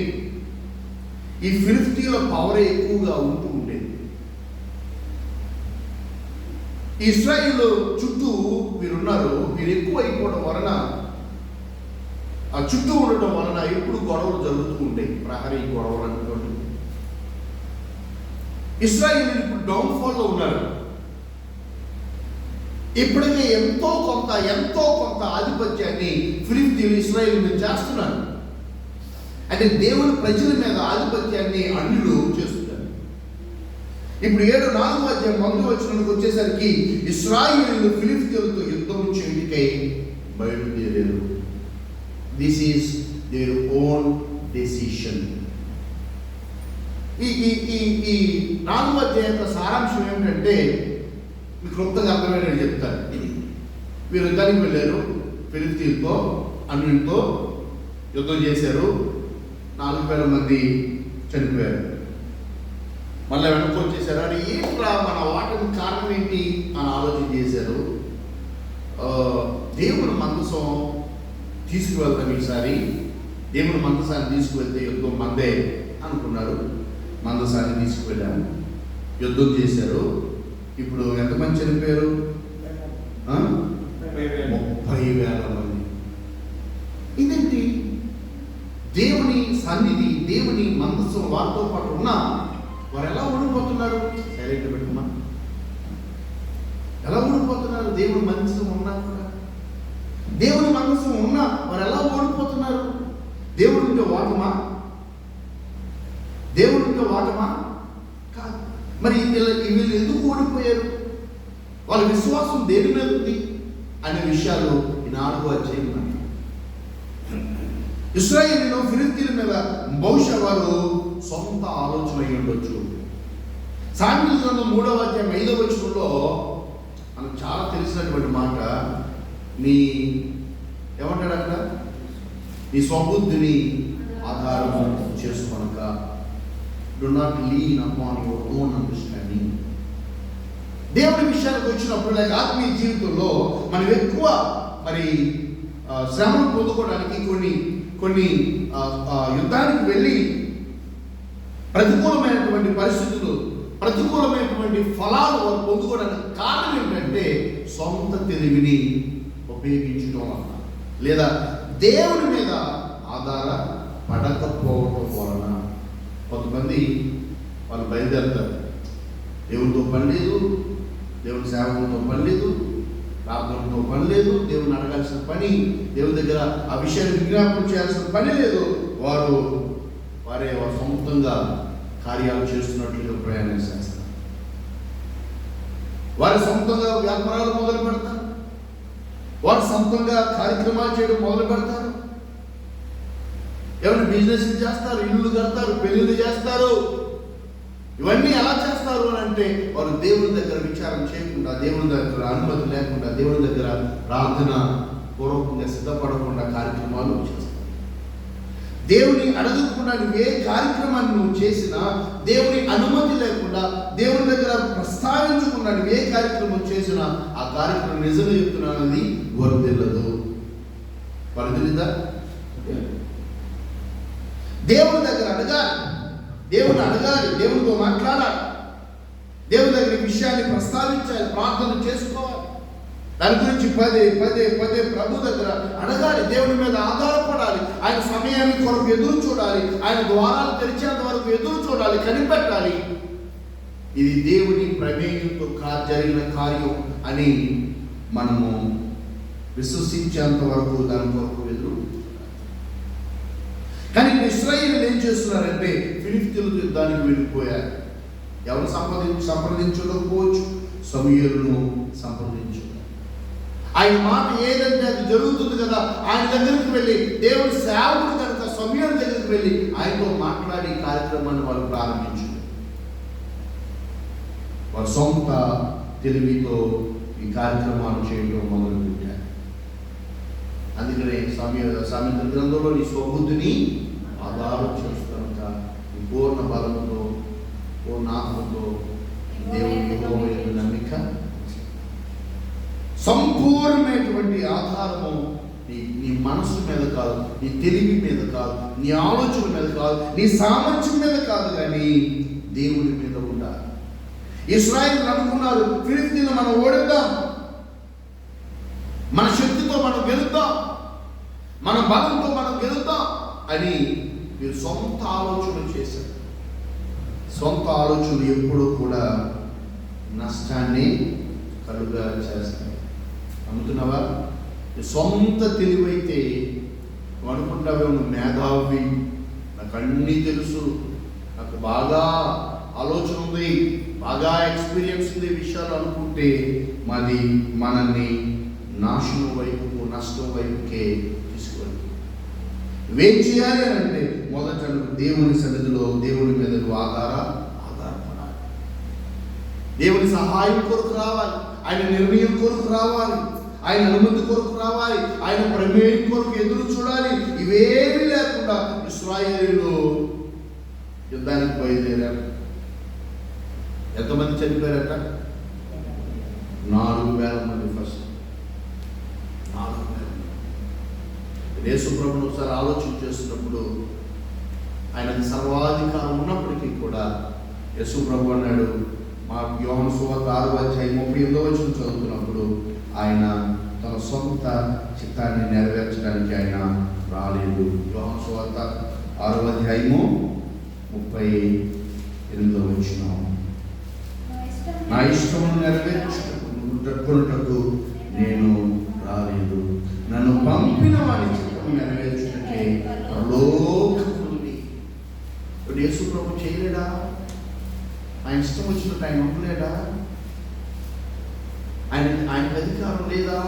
ఈ ఫిలిష్తీయుల పవరే ఎక్కువగా ఉంటూ ఉండేది. ఇశ్రాయేలు చుట్టూ వీరున్నారు. వీరు ఎక్కువ అయిపోవడం వలన, ఆ చుట్టూ ఉండటం వలన ఎప్పుడు గొడవలు జరుగుతూ ఉంటాయి, ప్రహరీ గొడవలు అనుకోండి. ఇశ్రాయేలు ఇప్పుడు డౌన్ఫాల్లో ఉన్నారు. ఇప్పటికే ఎంతో కొంత ఆధిపత్యాన్ని ఫిలిష్తీయులు ఇశ్రాయేలు మీద చేస్తున్నారు. అంటే దేవుని ప్రజల మీద ఆధిపత్యాన్ని అన్యులు చేస్తున్నారు. ఇప్పుడు 7-4 అధ్యాయం 1వ వచనానికి వచ్చేసరికి ఇశ్రాయేలు ఫిలిష్తీయులతో యుద్ధం చేయడానికై బయలుదేరారు. This is their own decision. ఈ 4వ అధ్యాయం సారాంశం ఏమిటంటే, మీకు క్లుప్తంగా అర్థమైనట్టు చెప్తారు. వీరు యుద్ధానికి వెళ్ళారు, ఫిలిష్తీయులతో అన్యులతో యుద్ధం చేశారు. 4,000 మంది చనిపోయారు. మళ్ళీ వెనక్కి వచ్చేసారు. అని ఏంట్రా మన వాటికి కారణం ఏంటి అని ఆలోచన చేశారు. దేవుని మందసం తీసుకువెళ్తాం, ఈసారి దేవుని మందసాన్ని తీసుకువెళ్తే యుద్ధం మందే అనుకున్నారు. మందసాన్ని తీసుకువెళ్ళాము, యుద్ధం చేశారు. ఇప్పుడు ఎంతమంది చనిపోయారు? 30,000 మంది. ఇదేంటి? దేవుని సన్నిధి, దేవుని మందసం వారితో పాటు ఉన్నా వారు ఎలా ఓడిపోతున్నారు? సైలెంట్ పెట్టుమా. ఎలా ఓడిపోతున్నారు? దేవుని మందసం ఉన్నా కూడా, దేవుని మందసం ఉన్నా వారు ఎలా ఓడిపోతున్నారు? దేవుడితో వాటమా? కాదు. మరి వీళ్ళు ఎందుకు ఓడిపోయారు? వాళ్ళ విశ్వాసం దేని మీద ఉంది అనే విషయాలు ఈ 4వ అధ్యాయం. ఇశ్రాయేలు ఫిలిష్తీయుల మీద బహుశా వారు సొంత ఆలోచన అయి ఉండొచ్చు. సామెతల గ్రంథం 3వ అధ్యాయం 5వ వచనంలో మనకు చాలా తెలిసినటువంటి మాట, ఏమంటాడు అక్కడ? నీ స్వబుద్ధిని ఆధారం చేసుకొనక, do not lean upon your own understanding. దేవుని విషయానికి వచ్చినప్పుడు, లేక ఆత్మీయ జీవితంలో మనం ఎక్కువ శ్రమను పొందుకోవడానికి కొన్ని యుద్ధానికి వెళ్ళి ప్రతికూలమైనటువంటి పరిస్థితులు ప్రతికూలమైనటువంటి ఫలాలు వారు పొందుకోవడానికి కారణం ఏంటంటే సొంత తెలివిని ఉపయోగించడం వలన, లేదా దేవుని మీద ఆధారపడకపోవడం వలన. కొంతమంది వాళ్ళు బయలుదేరుతారు, దేవునితో పని లేదు, దేవుని సేవకులతో పని లేదు, ప్రార్థనతో పని లేదు, దేవుని అడగాల్సిన పని, దేవుని దగ్గర ఆ విషయాన్ని విజ్ఞాపనం చేయాల్సిన పని లేదు. వారు సొంతంగా కార్యాలు చేస్తున్నట్లుగా ప్రయాణం చేస్తారు. వారి సొంతంగా వ్యాపారాలు మొదలు పెడతారు, వారు సొంతంగా కార్యక్రమాలు చేయడం మొదలు పెడతారు. ఎవరు బిజినెస్ చేస్తారు, ఇల్లు కడతారు, పెళ్లిళ్ళు చేస్తారు. ఇవన్నీ ఎలా చేస్తారు అని అంటే వారు దేవుని దగ్గర విచారం చేయకుండా, దేవుని దగ్గర అనుమతి లేకుండా, దేవుని దగ్గర ప్రార్థన పూర్వకంగా సిద్ధపడకుండా కార్యక్రమాలు చేస్తారు. దేవుని అడగకుండా నువ్వు ఏ కార్యక్రమాన్ని నువ్వు చేసినా, దేవుని అనుమతి లేకుండా, దేవుని దగ్గర ప్రస్తావించకుండా నువ్వు ఏ కార్యక్రమం చేసినా ఆ కార్యక్రమం నిజంగా చెప్తున్నానది వర్ధిల్లదు. వర్ధిల్లిందా? దేవుని దగ్గర అడగాలి, దేవుని అడగాలి, దేవునితో మాట్లాడాలి, దేవుని దగ్గర ఈ విషయాన్ని ప్రస్తావించాలి, ప్రార్థన చేసుకోవాలి, దాని గురించి పదే పదే పదే ప్రభు దగ్గర అడగాలి, దేవుని మీద ఆధారపడాలి, ఆయన సమయాన్ని కొరకు ఎదురు చూడాలి, ఆయన ద్వారాలు తెరిచేంత వరకు ఎదురు చూడాలి, కనిపెట్టాలి. ఇది దేవుని ప్రమేయంతో జరిగిన కార్యం అని మనము విశ్వసించేంత వరకు దాని కొరకు ఎదురు. కానీ ఇశ్రాయేలీయులు ఏం చేస్తున్నారంటే ఫిలిష్తీయుల యుద్ధానికి వెళ్ళిపోయారు. ఎవరు సంప్రదించకపోవచ్చు, సమూయేలును సంప్రదించు. ఆయన మాట ఏదంటే అది జరుగుతుంది కదా, ఆయన దగ్గరికి వెళ్ళి దేవుని సేవకుడు కనుక సమూయేలు దగ్గరికి వెళ్ళి ఆయనతో మాట్లాడి కార్యక్రమాన్ని వాళ్ళు ప్రారంభించారు. వారి సొంత తెలివితో ఈ కార్యక్రమాలు చేయడం మొదలుపెట్టారు. అందుకనే సామెతల గ్రంథంలో నీ స్వబుద్ధిని ఆధారం చేస్తానుక నీ పూర్ణ బలంతో, పూర్ణ ఆత్మతో దేవుని నమ్మిక. సంపూర్ణమైనటువంటి ఆధారము నీ మనసు మీద కాదు, నీ తెలివి మీద కాదు, నీ ఆలోచన మీద కాదు, నీ సామర్థ్యం మీద కాదు, కానీ దేవుని మీద ఉండాలి. ఇశ్రాయేలీయులు అనుకున్నారు, ఫిలిష్తీయులను మనం ఓడిద్దాం, మన శక్తితో మనం గెలుద్దాం, మన బలంతో మనం గెలుద్దాం అని మీరు సొంత ఆలోచన చేశారు. సొంత ఆలోచనలు ఎప్పుడూ కూడా నష్టాన్ని కలుగా చేస్తాయి. నమ్ముతున్నావా? సొంత తెలివైతే నువ్వు అనుకుంటావే నువ్వు మేధావి, నాకు అన్నీ తెలుసు, నాకు బాగా ఆలోచన ఉంది, బాగా ఎక్స్పీరియన్స్ ఉంది విషయాలు అనుకుంటే మనల్ని నాశనం వైపుకు, నష్టం వైపుకే తీసుకెళ్తుంది. నువ్వేం చేయాలి అని అంటే మొదట నువ్వు దేవుని సన్నిధిలో దేవుని మీద నువ్వు ఆధారపడాలి. దేవుని సహాయం కొరకు రావాలి, ఆయన నిర్ణయం కొరకు రావాలి, ఆయన అనుమతి కొరకు రావాలి, ఆయన ప్రమేయం కొరకు ఎదురు చూడాలి. ఇవేమీ లేకుండా ఇశ్రాయేలీయులు యుద్ధానికి బయలుదేరారు. ఎంతమంది చనిపోయారట? 4,000 మంది. ఫస్ట్ 4,000. యేసు ప్రభువును ఒకసారి ఆలోచన చేస్తున్నప్పుడు ఆయనకి సర్వాధికారం ఉన్నప్పటికీ కూడా యేసు ప్రభు అన్నాడు, మా యోహాను సువార్త 6:38 చదువుతున్నప్పుడు ఆయన తన సొంత చిత్తాన్ని నెరవేర్చడానికి ఆయన రాలేదు. యోహాను సువార్త 6:38 నా ఇష్టమును నెరవేర్చుటకు నేను రాలేదు, నన్ను పంపిన వారి చిత్తము నెరవేర్చుటకే పరలోకముంది. ఇప్పుడు యేసు ప్రభు చేయలేడా? ఆయన ఇష్టం వచ్చినట్టు ఆయన ఉండలేడా? ఆయనకు అధికారం లేదా?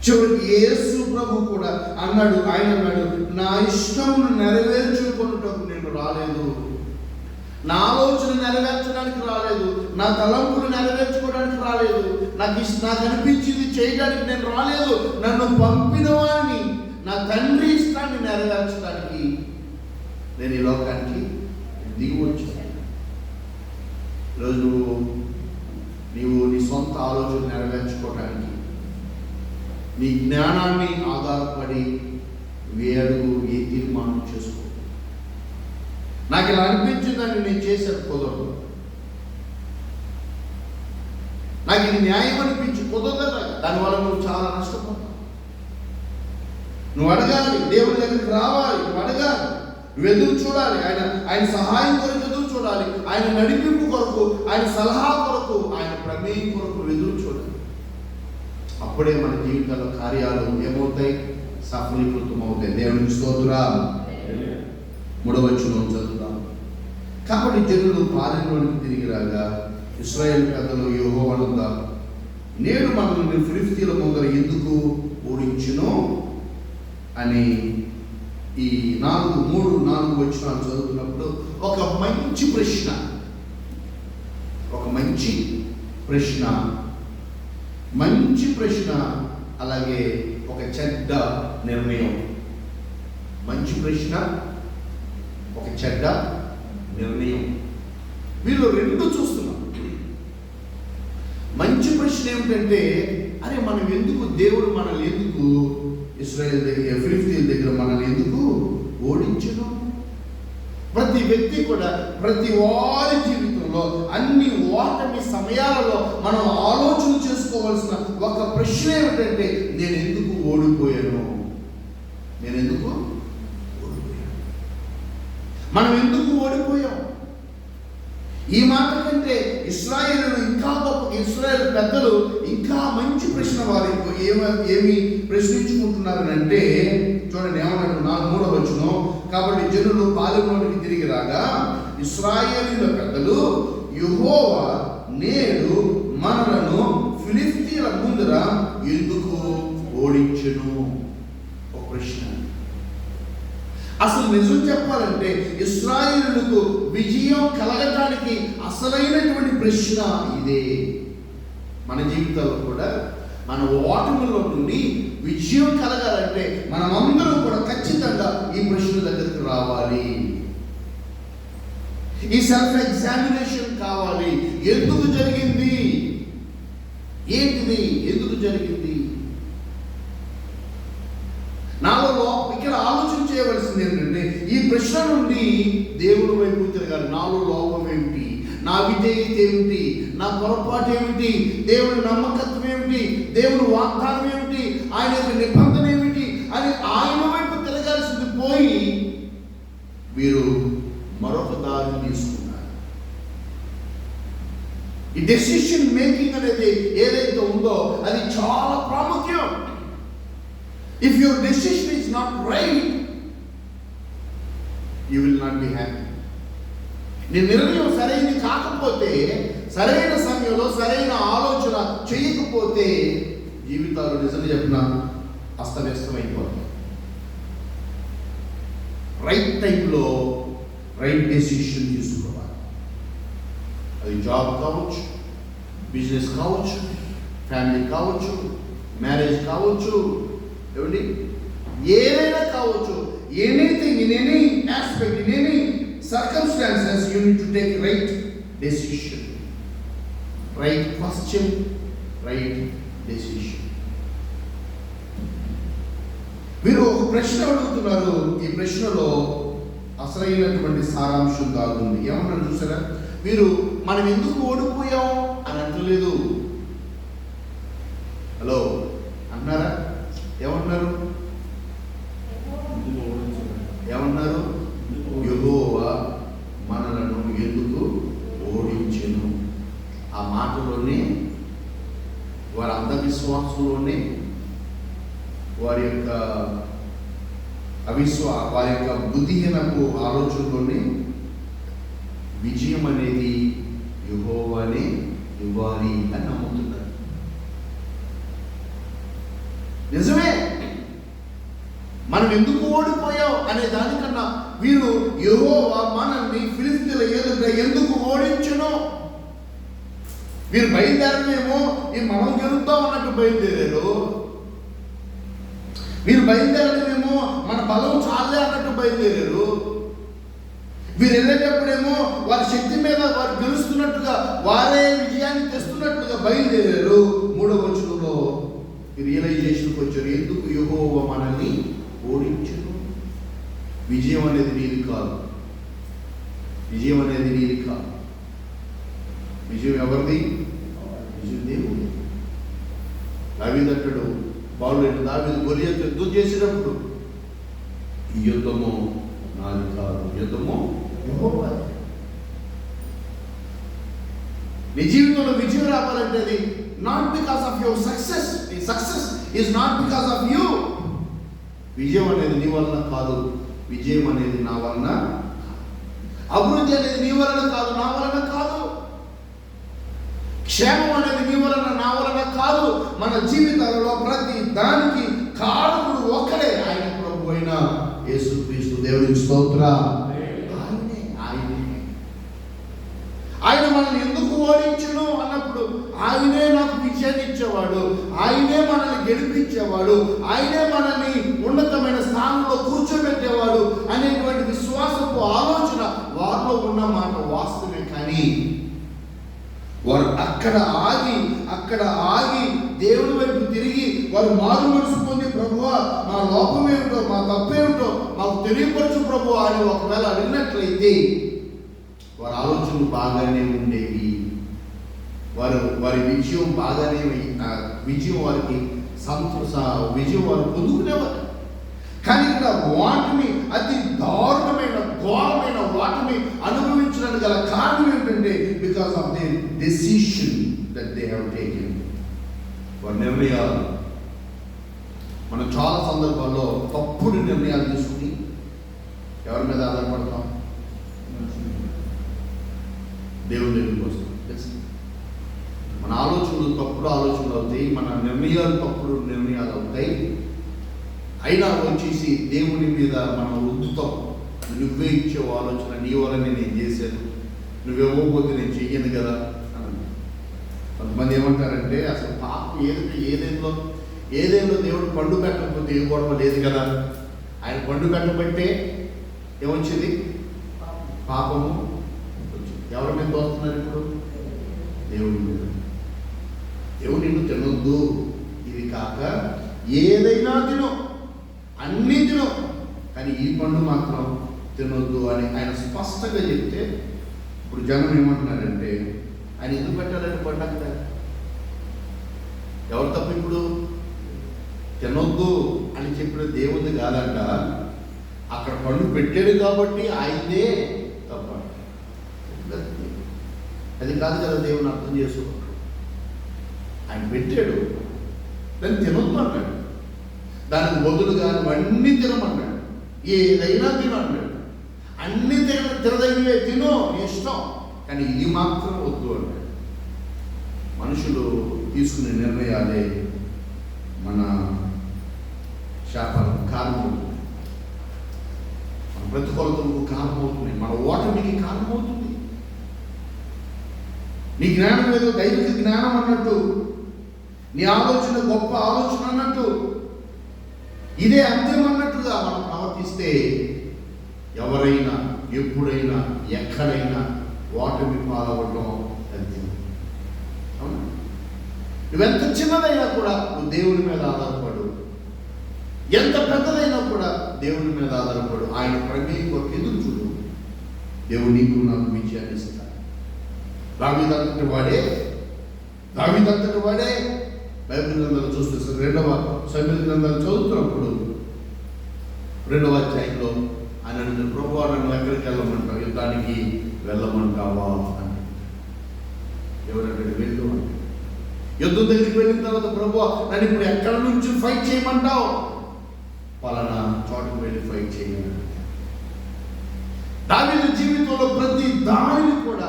చివరికి యేసు ప్రభు కూడా అన్నాడు, ఆయన అన్నాడు, నా ఇష్టమును నెరవేర్చుకొనుటకు నేను రాలేదు, నా ఆలోచన నెరవేర్చడానికి రాలేదు, నా తలంపులు నెరవేర్చుకోవడానికి రాలేదు, నాకు అనిపించింది చేయడానికి నేను రాలేదు, నన్ను పంపిన వాడిని, నా తండ్రి ఇష్టాన్ని నెరవేర్చడానికి నేను ఈ లోకానికి దిగి వచ్చాను. ఈరోజు నీవు నీ సొంత ఆలోచన నెరవేర్చుకోవడానికి నీ జ్ఞానాన్ని ఆధారపడి ఏ అడుగు ఏ తీర్మానం చేసుకో. నాకు ఇలా అనిపించిందని నేను చేశాను కుదరదు. నాకు ఇది న్యాయం అనిపించి కుదరదు, దానివల్ల నువ్వు చాలా నష్టపోతావు. నువ్వు అడగాలి, దేవుని దగ్గరికి రావాలి, నువ్వు అడగాలి, నువ్వు ఎదురు చూడాలి, ఆయన సహాయం కొరకు ఎదురు చూడాలి, ఆయన నడిపింపు కొరకు, ఆయన సలహా కొరకు, ఆయన ప్రమేయం కొరకు ఎదురు చూడాలి. అప్పుడే మన జీవితాల్లో కార్యాలు ఏమవుతాయి? సఫలీకృతం అవుతాయి. దేవునికి స్తోత్రం. 3వ వచనం చదువుతాం. కాబట్టి జనులు పాలెంలోనికి తిరిగి రాగా ఇశ్రాయేలు పెద్దలు యెహోవాను, నేడు మనల్ని ఫిలిష్తీయుల ముందర ఎందుకు ఓడించును అని ఈ 3-4 వచనాలు చదువుతున్నప్పుడు ఒక మంచి ప్రశ్న, అలాగే ఒక చెడ్డ నిర్ణయం. మంచి ప్రశ్న, ఒక చెడ్డ నిర్ణయం. వీళ్ళు రెండు చూస్తున్నాం. మంచి ప్రశ్న ఏమిటంటే, అరే మనం ఎందుకు, దేవుడు మనల్ని ఎందుకు ఇశ్రాయేలు దగ్గర, ఫిలిష్తీయుల దగ్గర మనల్ని ఎందుకు ఓడించను? ప్రతి వ్యక్తి కూడా, ప్రతి వారి జీవితంలో అన్ని ఓటమి సమయాలలో మనం ఆలోచన చేసుకోవాల్సిన ఒక ప్రశ్న ఏమిటంటే, నేను ఎందుకు ఓడిపోయాను? మనం ఎందుకు ఓడిపోయాం? ఈ మాట కంటే ఇశ్రాయేలులు ఇంకా గొప్ప, ఇశ్రాయేలు పెద్దలు ఇంకా మంచి ప్రశ్న వారి ఏమి ప్రశ్నించుకుంటున్నారనంటే, చూడండి ఏమన్నాడు 3వ వచనం. కాబట్టి జనులు పాలెంలోనికి తిరిగి రాగా ఇశ్రాయేలీయుల పెద్దలు, యెహోవా నేడు మనలను ఫిలిష్తీయుల ముందర ఎందుకు ఓడించెను? ఒక ప్రశ్న. అసలు నిజం చెప్పాలంటే ఇశ్రాయేలులకు విజయం కలగటానికి అసలైనటువంటి ప్రశ్న ఇదే. మన జీవితాల్లో కూడా మన ఓటములో నుండి విజయం కలగాలంటే మనమందరం కూడా ఖచ్చితంగా ఈ ప్రశ్న దగ్గరికి రావాలి. ఈ సెల్ఫ్ ఎగ్జామినేషన్ కావాలి. ఎందుకు జరిగింది? ఏంటిది? ఎందుకు జరిగింది? నాలో ఇక్కడ ఆలోచన చేయవలసింది ఏంటంటే, ఈ ప్రశ్న నుండి దేవుడి వైపు తిరగాలి. నాలో లోపం ఏమిటి? నా విధేయత ఏమిటి? నా పొరపాటు ఏమిటి? దేవుడి నమ్మకత్వం ఏమిటి? దేవుడి వాగ్దానం ఏమిటి? ఆయన యొక్క నిబంధన ఏమిటి అని ఆయన వైపు తిరగాల్సింది పోయి వీరు మరొక దారిని తీసుకున్నారు. ఈ డెసిషన్ మేకింగ్ అనేది ఏదైతే ఉందో అది చాలా ప్రాముఖ్యం. If your decision is not right, you will not be happy. నీ నిర్ణయం సరైనది కాకపోతే, సరైన సమయంలో సరైన ఆలోచన చేయకపోతే జీవితాలు నిజంగా చెప్పిన అస్తవ్యస్తమైపోతాయి. రైట్ టైంలో రైట్ డెసిషన్ తీసుకోవాలి. అది జాబ్ కావచ్చు, బిజినెస్ కావచ్చు, ఫ్యామిలీ కావచ్చు, మ్యారేజ్ కావచ్చు, ఏమండి ఏదైనా కావచ్చు. Anything, in any aspect, in any circumstances you need to take right decision. Right question, right decision. మీరు ఒక ప్రశ్న అడుగుతున్నారు. ఈ ప్రశ్నలో అసలైనటువంటి సారాంశం దాగుంది. ఏమన్నా చూసారా? మీరు మనం ఎందుకు ఓడిపోయాం అని అంటలేదు. హలో అన్నారా? ఏమన్నారు? యెహోవా మనలను ఎందుకు ఓడించెను. ఆ మాటలోనే, వారి అంధవిశ్వాసంలోనే, వారి యొక్క వారి యొక్క బుద్ధిహీనపు ఆలోచనలోనే విజయం అనేది యెహోవానే ఇవ్వాలి అని నమ్ముతున్నారు. నిజమే, మనం ఎందుకు ఓడిపోయాం అనే దానికన్నా వీరు యెహోవా మనల్ని ఫిలిష్తీయుల ఎదుట ఎందుకు ఓడించెను. వీరు బయలుదేరమేమో మనం గెలుద్దాం అన్నట్టు బయలుదేరారు. వీరు బయలుదేరడమేమో మన బలం చాలే అన్నట్టు బయలుదేరారు. వీరు వెళ్ళేటప్పుడేమో వారి శక్తి మీద వారు గెలుస్తున్నట్టుగా, వారే విజయాన్ని తెస్తున్నట్టుగా బయలుదేరారు. 3వ వచనంలో రియలైజేషన్కి వచ్చారు. ఎందుకు యెహోవా మనల్ని ఓడించును. విజయం అనేది నీది కాదు. విజయం ఎవరిది? విజయం దేవుడు. దావీదు అంటాడు, బాలుడైన దావీదు గొలియాతు యుద్ధం చేసినప్పుడు ఈ యుద్ధము నాది కాదు, యుద్ధము యెహోవాది. నీ జీవితంలో విజయం రావాలంటే అది not because of your success. నీ success is not because of you. విజయం అనేది నీ వలన కాదు, విజయం అనేది నా వలన. అభివృద్ధి అనేది నీ వలన కాదు, నా వలన కాదు. క్షేమం అనేది నీ వలన, నా వలన కాదు. మన జీవితాలలో ప్రతి దానికి కారకుడు ఒక్కడే, ఆయన ప్రభు అయిన యేసుక్రీస్తు. దేవునికి స్తోత్రం. ఆయన మనల్ని ఎందుకు ఓడించును అన్నప్పుడు ఆయనే నాకు విజయాన్ని ఇచ్చేవాడు, ఆయనే మనల్ని గెలిపించేవాడు, ఆయనే మనల్ని ఉన్నతమైన స్థానంలో కూర్చోబెట్టేవాడు అనేటువంటి విశ్వాసపు ఆలోచన వారిలో ఉన్న మాట వాస్తవమే. కానీ వారు అక్కడ ఆగి దేవుడి వైపు తిరిగి వారు మారు మనసు పొంది, ప్రభువా మా లోపమేమిటో, మా తప్పేమిటో మాకు తెలియపరచు ప్రభువా అని ఒకవేళ అడిగినట్లయితే వారి ఆలోచనలు బాగానే ఉండేవి. వారి విజయం బాగానే, విజయం వారికి విజయం వారు పొందుకునేవారు. కానీ ఇక్కడ వాటిని, అతి దారుణమైన ఘోరమైన వాటిని అనుభవించడానికి గల కారణం ఏంటంటే because of the decision that they have taken. వారి నిర్ణయాలు. మనం చాలా సందర్భాల్లో తప్పుడు నిర్ణయాలు తీసుకుని ఎవరి మీద ఆధారపడతాం? దేవుని దగ్గరికి వస్తాం. మన ఆలోచనలు తప్పుడు ఆలోచనలు అవుతాయి, మన నిర్ణయాలు తప్పుడు నిర్ణయాలు అవుతాయి. అయినా వచ్చేసి దేవుని మీద మనం రుద్దుతాం. నువ్వే ఇచ్చేవు ఆలోచన, నీ వల్లనే నేను చేశాను, నువ్వేమోపోతే నేను చెయ్యను కదా అని. కొంతమంది ఏమంటారంటే అసలు పాపం ఏదేందో దేవుడు పండు పెట్టకపోతే ఏ గొడవ లేదు కదా. ఆయన పండు పెట్టబట్టే ఏమొచ్చింది? పాపము. ఎవరి మీద తోస్తున్నారు ఇప్పుడు? దేవుడి మీద. దేవుడు నిన్ను తినొద్దు, ఇది కాక ఏదైనా తిను, అన్నీ తిను, కానీ ఈ పండు మాత్రం తినొద్దు అని ఆయన స్పష్టంగా చెప్తే ఇప్పుడు జనం ఏమంటున్నారంటే ఆయన ఎందుకు పెట్టాలని పండు అక్కడ? ఎవరు తప్పు ఇప్పుడు? తినొద్దు అని చెప్పిన దేవుడు కాదంట, అక్కడ పండు పెట్టాడు కాబట్టి ఆయనే తప్ప. అది కాదు కదా దేవుని అర్థం చేసుకో. ఆయన పెట్టాడు, దాన్ని తినొద్దు అన్నాడు, దానికి బదులుగా అన్నీ తినమన్నాడు, ఏదైనా తినన్నాడు, అన్ని తినదగినవే తినో ఇష్టం, కానీ ఇది మాత్రం వద్దు అన్నాడు. మనుషులు తీసుకునే నిర్ణయాలే మన శాపాలకు కారణమవుతుంది, మన ప్రతికూలతలకు కారణమవుతుంది, మన ఓటమికి కారణమవుతుంది. నీ జ్ఞానం ఏదో దైవిక జ్ఞానం అన్నట్టు, నీ ఆలోచన గొప్ప ఆలోచన అన్నట్టు, ఇదే అంత్యం అన్నట్టుగా మనం ప్రవర్తిస్తే ఎవరైనా ఎప్పుడైనా ఎక్కడైనా ఓటమి పాల్గొనడం అంత్యం. అవునా? నువ్వెంత చిన్నదైనా కూడా నువ్వు దేవుని మీద ఆధారపడు, ఎంత పెద్దదైనా కూడా దేవుని మీద ఆధారపడు. ఆయన ప్రమేయం కొరకు ఎదురు చూడు, దేవుడు నీకు నాకు విజయాన్ని ఇస్తాడు. దావీదంతటి వాడే బైబిల్ గ్రంథాలు చూస్తే 2వ సమూయేలు గ్రంథాలు చదువుతున్నప్పుడు 2వ అధ్యాయంలో ఆయన అడిగిన, ప్రభువా నన్ను ఎక్కడికి వెళ్ళమంటావు, యుద్ధానికి వెళ్ళమంటావా అని. ఎవరంటే వెళ్ళు అంటే. యుద్ధం దగ్గరికి వెళ్ళిన తర్వాత, ప్రభువా నన్ను ఇప్పుడు ఎక్కడ నుంచి ఫైట్ చేయమంటావు? పలానా చోటుకు వెళ్ళి ఫైట్ చేయమని. దావీదు జీవితంలో ప్రతి దానిని కూడా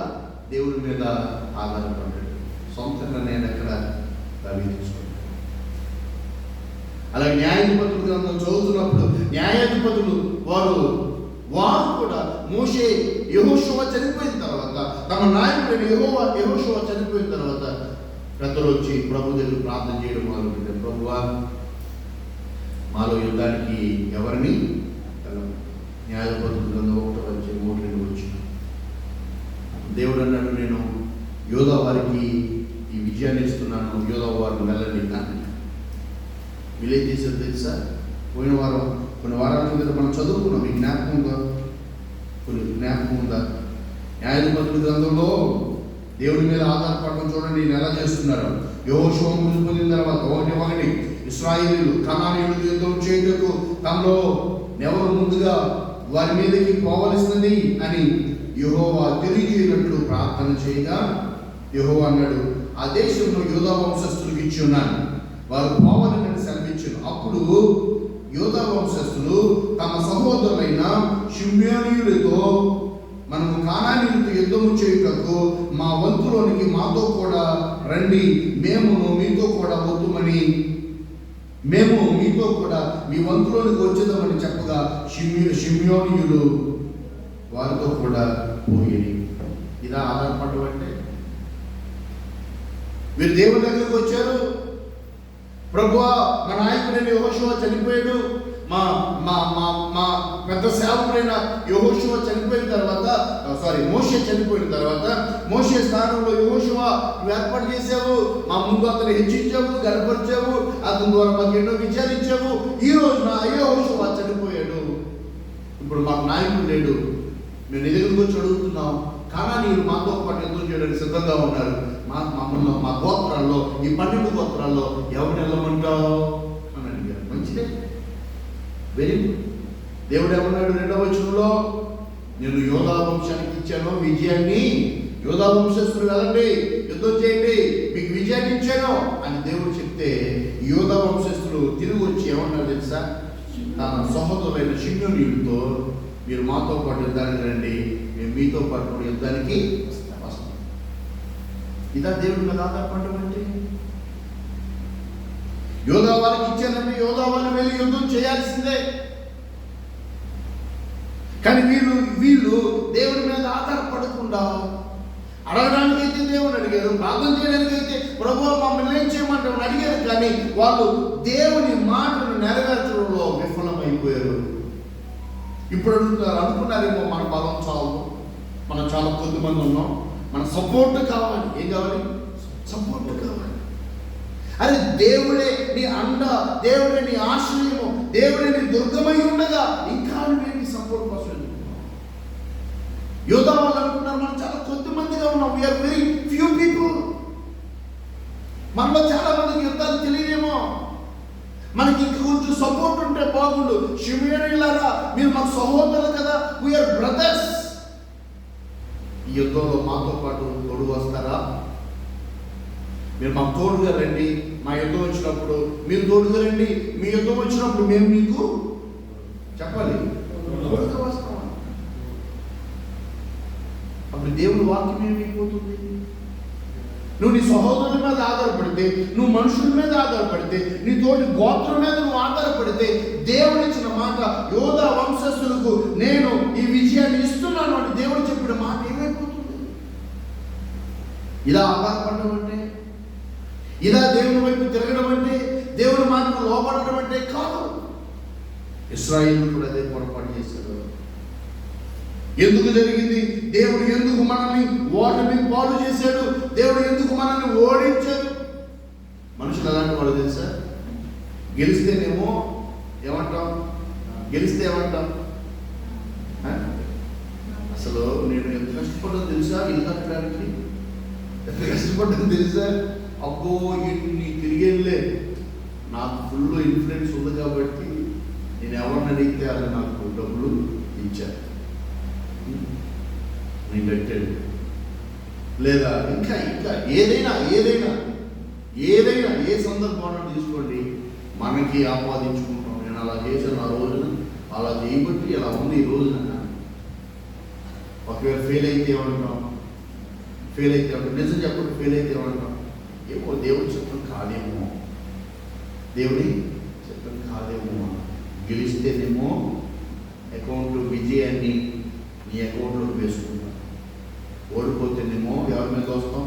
దేవుడి మీద ఆధారపడ్డాడు. సొంతంగా నేను ఎక్కడ దావీదు తీసుకున్నాను. అలాగే న్యాయాధిపతులు గ్రంథం చదువుతున్నప్పుడు న్యాయాధిపతులు వారు కూడా మోషే యెహోషువ చనిపోయిన తర్వాత, తమ నాయకుడైన యెహోషువ చనిపోయిన తర్వాత పెద్దలు వచ్చి ప్రభు దగ్గర ప్రార్థన చేయడం మొదలుపెట్టారు. ప్రభువా మాలో యుద్ధానికి ఎవరిని న్యాయాధిపతులు గ్రంథం 1:3 వచ్చిన దేవుడు అన్నాడు, నేను యోధా వారికి ఈ విజయాన్ని ఇస్తున్నాను, యోధా వారిని వెళ్ళండి అని. వీళ్ళేం చేశారు తెలుసా? కొన్ని వారాల కింద మనం చదువుకున్నాం, మీ జ్ఞాపకం ఉందా? న్యాయాధిపతుల గ్రంథంలో దేవుని మీద ఆధారపడడం చూడండి నేను ఎలా చేస్తున్నారు. యెహోషువ మృతి పొందిన తర్వాత ఒకటి ఇశ్రాయేలీయులు కనానీయులతో యుద్ధం చేయుటకు తమలో ఎవరు ముందుగా వారి మీదకి పోవలసినది అని యెహోవా తెలియజేయనట్లు ప్రార్థన చేయగా యెహోవా అన్నాడు, ఆ దేశంలో యూదా వంశస్థులకు ఇచ్చి ఉన్నాను, వారు పోవాలని సెలవిచ్చాను. అప్పుడు యూదా వంశస్థులు తమ సహోదరులైన షిమ్యోనీయులతో మనము కానానీయులతో యుద్ధము చేయుటకు మా వంతులోనికి మాతో కూడా రండి, మేము మీతో కూడా వద్దుమని, మేము మీతో కూడా మీ వంతులోనికి వచ్చేదామని చెప్పగా షిమ్యోనీయులు వారితో కూడా పోయేది. ఇలా ఆధారపడడం అంటే వీరు దేవుని దగ్గరికి వచ్చారు. ప్రభువా, మా నాయకుడైన యెహోషువ చనిపోయాడు, మా మా మా మా పెద్ద సేవకుడైన యెహోషువ చనిపోయిన తర్వాత, మోషే చనిపోయిన తర్వాత మోషే స్థానంలో యెహోషువ నువ్వు ఏర్పాటు చేసావు, మా ముందు అతను హెచ్చించావు, గనపరిచావు, అతని ద్వారా మాకు ఎన్నో విజయాలు ఇచ్చావు. ఈ రోజున యెహోషువ చనిపోయాడు, ఇప్పుడు మాకు నాయకుడు లేడు, మేము నీ దగ్గరికి వచ్చి అడుగుతున్నాం, కానానీయులు మాతో పాటు యుద్ధం చేయడానికి సిద్ధంగా ఉన్నారు, మమ్మల్ని మా గోత్రాల్లో ఈ 12 గోత్రాల్లో ఎవరిని వెళ్ళమంటావు అని అడిగారు. మంచిదే, వెరీ గుడ్. దేవుడు ఏమన్నాడు 2వ వచనంలో, నేను యోధా వంశానికి ఇచ్చాను విజయాన్ని, యోధా వంశస్థులు వెళ్ళండి, యుద్ధం చేయండి, మీకు విజయాన్ని ఇచ్చాను అని దేవుడు చెప్తే యోధా వంశస్థులు తిరిగి వచ్చి ఏమన్నారు తెలుసా, తన సహోదరులైన షిమ్యోనీయులతో మీరు మాతో పాటు యుద్ధానికి రండి, మేము మీతో పాటు కూడా యుద్ధానికి వస్తాం. ఇదా దేవుడి మీద ఆధారపడడం అంటే. యోధా వారికి ఇచ్చానంటే యోధా వాళ్ళు వెళ్ళి యుద్ధం చేయాల్సిందే. కానీ వీళ్ళు దేవుడి మీద ఆధారపడకుండా అడగడానికైతే దేవుని అడిగారు, ప్రార్థన చేయడానికైతే ప్రభువా మమ్మల్ని ఏం చేయమంటామని అడిగారు, కానీ వాళ్ళు దేవుని మాటను నెరవేర్చడంలో విఫలమైపోయారు. ఇప్పుడు అనుకున్నారేమో మన బలం చాలు, మనం చాలా కొద్దిమంది ఉన్నాం, మన సపోర్ట్ కావాలి. ఏం కావాలి? సపోర్ట్ కావాలి. అరే దేవుడే నీ అండ, దేవుడే నీ ఆశ్రయము, దేవుడే నీ దుర్గమై ఉండగా ఇంకా నీ సపోర్ట్ కోసం యోధా వాళ్ళు అనుకున్నారు మనం చాలా కొద్ది మందిగా ఉన్నాం, వీఆర్ వెరీ ఫ్యూ పీపుల్, మనలో చాలా మందికి యుద్ధాలు తెలియదేమో, మనకి ఇంక కొంచెం సపోర్ట్ ఉంటే బాగుండు. షిమ్యోనీయులారా మీరు మాకు సహోదరులు కదా, వీఆర్ బ్రదర్స్, ఈ యుద్ధంలో మాతో పాటు తోడు వస్తారా? మీరు మాకు తోడుగా రండి, మా యుద్ధం వచ్చినప్పుడు మీరు తోడుగా రండి, మీ యుద్ధం వచ్చినప్పుడు మేము మీకు చెప్పాలి తోడుగా వస్తాం. అప్పుడు దేవుని వాక్యం ఏమైపోతుంది? నువ్వు నీ సహోదరుల మీద ఆధారపడితే, నువ్వు మనుషుల మీద ఆధారపడితే, నీ తోటి గోత్రం మీద నువ్వు ఆధారపడితే, దేవుడు ఇచ్చిన మాట యోధా వంశస్థులకు నేను ఈ విజయాన్ని ఇస్తున్నాను అని దేవుడు చెప్పిన మాట ఏమైపోతుంది? ఇలా ఆధారపడడం అంటే, ఇలా దేవుని వైపు తిరగడం అంటే, దేవుని మాటకు లోపడడం అంటే కాదు. ఇశ్రాయేలు కూడా అదే పొరపాటు చేశారు. ఎందుకు జరిగింది? దేవుడు ఎందుకు మనల్ని ఓటమి పాలు చేశాడు? దేవుడు ఎందుకు మనల్ని ఓడించాడు? మనుషులు ఎలాంటి వాళ్ళు తెలుసా? గెలిస్తేనేమో ఏమంటాం? గెలిస్తే ఏమంటాం? అసలు నేను ఎంత కష్టపడ్డాను తెలుసా ఇల్లు కట్టడానికి, ఎంత కష్టపడ్డాను తెలుసా, అబ్బో ఇన్ని తిరిగేళ్ళే, నాకు ఫుల్ ఇన్ఫ్లుయెన్స్ ఉంది కాబట్టి నేను ఎవరిని అడిగితే అది నాకు డబ్బులు ఇచ్చారు, నేను కట్టాడు. లేదా ఇంకా ఇంకా ఏదైనా ఏదైనా ఏదైనా ఏ సందర్భంలో తీసుకోండి, మనకి ఆపాదించుకుంటాం. నేను అలా చేశాను ఆ రోజున, అలా చేయబట్టి అలా ఉంది ఈ రోజున. ఒకవేళ ఫెయిల్ అయితే ఏమంటాం? ఫెయిల్ అయితే నిజం చెప్పండి, ఫెయిల్ అయితే ఏమంటాం? ఏమో దేవుడు చెప్పడం కాదేమో, దేవుని చెప్పడం కాదేమో. గెలిస్తేనేమో అకౌంట్ విజయాన్ని నీ అకౌంట్లోకి వేసుకుంటాం, ఓడిపోతేనేమో ఎవరి మీద వస్తాం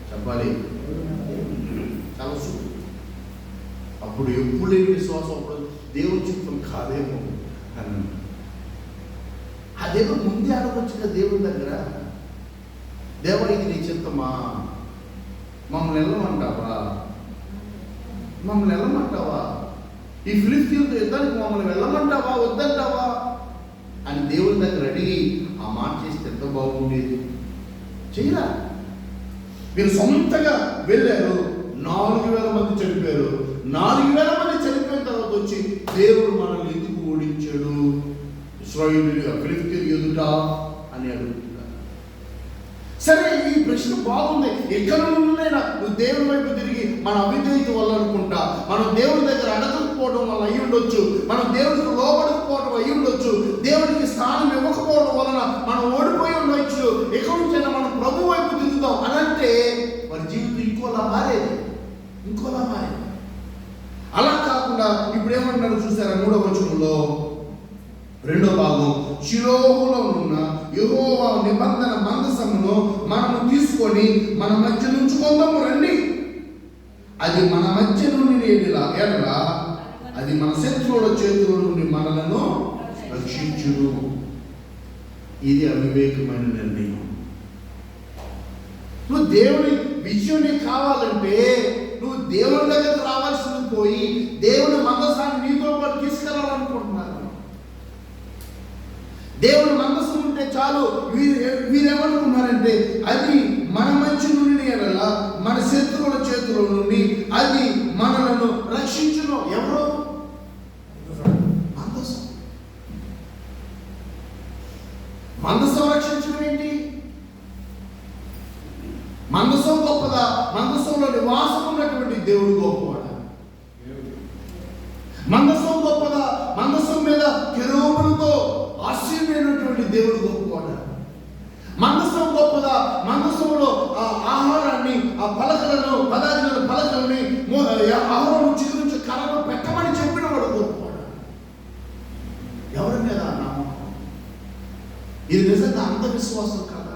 చెప్పాలి, చాలా సుఖం. అప్పుడు ఎప్పుడు లేని విశ్వాసం, అప్పుడు దేవుడు చిత్తం కాదేమో అని అదేమో ముందే అడగొచ్చు కదా దేవుడి దగ్గర. దేవా ఇది నీ చిత్తమా, మమ్మల్ని వెళ్ళమంటావా, మమ్మల్ని వెళ్ళమంటావా, ఈ ఫిలిస్తీన్లతో యుద్ధానికి మమ్మల్ని వెళ్ళమంటావా వద్దంటావా అని దేవుడి దగ్గర అడిగి ఆ మాట చేస్తే ఎంత బాగుండేది. చేయరా? మీరు సొంతగా వెళ్ళారు, 4,000 మంది చనిపోయారు. 4,000 మంది చనిపోయిన తర్వాత వచ్చి దేవుడు మనల్ని ఎందుకు ఓడించాడు ఇశ్రాయేలీయుల ఫిలిష్తీయుల ఎదుట అని అడుగుతున్నారు. సరే, ఈ ప్రశ్న బాగుంది. ఎక్కడ నుండైనా నువ్వు దేవుని వైపు తిరిగి మన అవిధేయత వల్ల అనుకుంటా, మనం దేవుని దగ్గర అడగకపోవడం వల్ల అయ్యి ఉండొచ్చు, మనం దేవుడికి లోబడకపోవడం అయ్యి ఉండొచ్చు, దేవుడికి స్థానం ఇవ్వకపోవడం వలన మనం ఓడిపోయి ఉండొచ్చు. ఎక్కడి నుంచైనా మనం ప్రభు వైపు తిరుగుతాం అని అంటే వారి జీవితం ఇంకోలా మారేది. అలా కాకుండా ఇప్పుడు ఏమంటారు చూసారా? 3వ వచనంలో 2వ భాగం, షిలోహులో ఉన్న యెహోవా నిబంధన మందసమును మనము తీసుకొని మన మధ్య నుంచుకుందాము రండి. అది మన మధ్య నుండి ఎడలా అది మన శత్రువుల చేతుల నుండి మనలను రక్షించును. ఇది అవివేకమైన నిర్ణయం. నువ్వు దేవుని విజయం కావాలంటే నువ్వు దేవుని దగ్గరకు రావాల్సింది పోయి దేవుని మందసాన్ని నీతో పాటు తీసుకెళ్ళాలనుకుంటున్నారు. దేవుని మందసం ఉంటే చాలు. వీరేమనుకున్నారంటే అది మన మంచి నుండి ఎడలా మన శత్రువుల చేతుల నుండి అది మనలను రక్షించును. ఎవరు? మందసం రక్షించడం ఏంటి? మందసం గొప్పదా? మందసంలో నివాసం ఉన్నటువంటి దేవుడు గొప్పవాడా? మందసం గొప్పదా? మందసం మీద కెరూబులతో ఆశీర్వైనటువంటి దేవుడు గొప్పవాడా? మందసం గొప్పదా? మందసంలో ఆ ఆహారాన్ని, ఆ పలకలను, పదార్థాల పలకలని ఆహారం చిగురించి కర్రను పెట్టమని చెప్పిన వాడు గొప్పవాడా? ఎవరి మీద నమ్మకం? ఇది నిజంగా అంధవిశ్వాసం కాదా?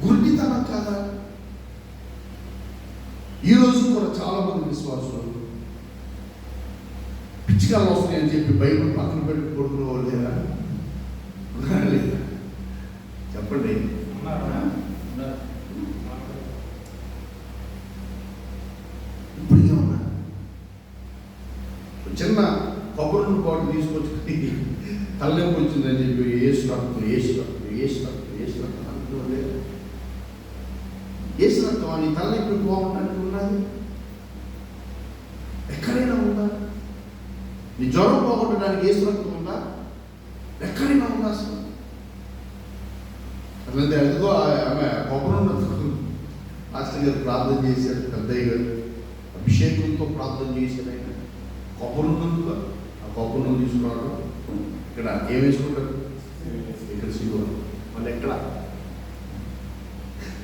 గుడ్డితనం కాదా? ఈరోజు కూడా చాలా మంది విశ్వాసులు పిచ్చికాలు వస్తాయని చెప్పి బైబిల్ పక్కన పెట్టి కొడుకునే వాళ్ళు లేదా? లేదా? చెప్పండి. ఇప్పటికే ఉన్నా. చిన్న కొబ్బరి పాటు తీసుకొచ్చి తలనొప్పి వచ్చిందని చెప్పి ఏసు రక్తం అంటున్నాడు లేదా? ఏసు రక్తం అని తలనొప్పి పోవడానికి ఉన్నది ఎక్కడైనా ఉందా? నీ జ్వరం పోగొట్టడానికి ఏసు రక్తం ఉందా? ఎక్కడైనా ఉందా అసలు? అట్లంటే ఎందుకో ఆమె కొబ్బరి మాస్టర్ గారు ప్రార్థన చేశారు, పెద్దయ్య గారు అభిషేకంతో ప్రార్థన చేశారు. ఆయన కొబ్బరి ఉన్నందుకు ఆ కొబ్బరి నూనె తీసుకురావడం, ఇక్కడ ఏం వేసుకుంటారు? ఇక్కడ సిలువ. మళ్ళీ ఎక్కడ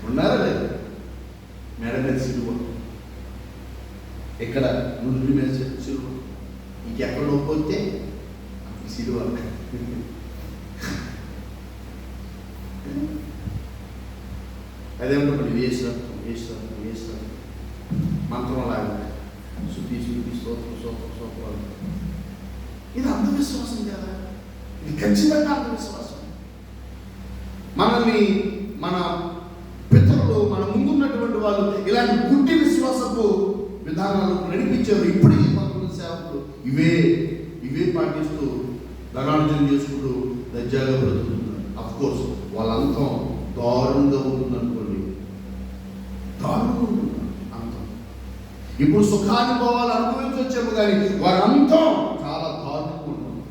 ఉన్నారా లేదు? మేడ మీద సిలువ, ఇక్కడ నుదుటి మీద సిలువ, ఇంకెక్కడ నొప్పితే సిలువ. అదేమంటే మరి వేస్తారు మంత్రం లాగా శుద్ధి సోపాలు. ఇది అంధవిశ్వాసం కదా? ఇది ఖచ్చితంగా అంధవిశ్వాసం. మనల్ని మన పితరులు, మన ముందున్నటువంటి వాళ్ళు ఇలాంటి గుడ్డి విశ్వాసపు విధానాలు నడిపించారు. ఇప్పటికీ కొంతమంది సేవకులు ఇవే పాటిస్తూ ధనార్జన చేసుకుంటూ దర్జాగా బ్రతుకుతున్నారు. అఫ్కోర్స్ వాళ్ళ అంతం దారుణంగా ఉంటుందనుకోండి, దారుణంగా ఉంటుంది అంతం. ఇప్పుడు సుఖానుభవాలు అనుభవించొచ్చాము కానీ వారి అంతం చాలా దారుణంగా ఉంటుంది.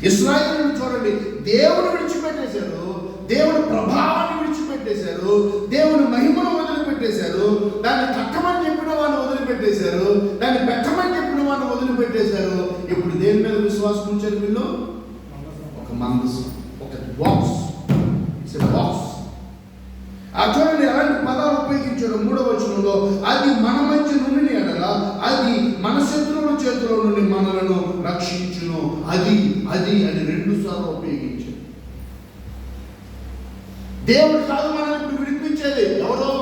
ఇశ్రాయేలును చూడండి, దేవుని విడిచిపెట్టేశారు, దేవుని ప్రభావాన్ని విడిచిపెట్టేశారు, దేవుని మహిమను వదిలిపెట్టేశారు, దాన్ని కట్టమని చెప్పిన వాడిని వదిలిపెట్టేశారు, దాన్ని పెట్టమని చెప్పిన వాడిని వదిలిపెట్టేశారు. ఇప్పుడు దేని మీద విశ్వాసం ఉంచారు వీళ్ళు? ఒక మందసం, ఒక బాక్స్. It's a box. ఆ చూడండి అలాంటి పదాలు ఉపయోగించాడు 3వ వచనంలో. అది మన మధ్య నుండి ఎడల అది మన శత్రువుల చేతిలో నుండి మనలను రక్షించును. అది అని 2 సార్లు ఉపయోగించాడు. దేవుడు కాదు మనల్ని ఇప్పుడు విడిపించేది. ఎవరో?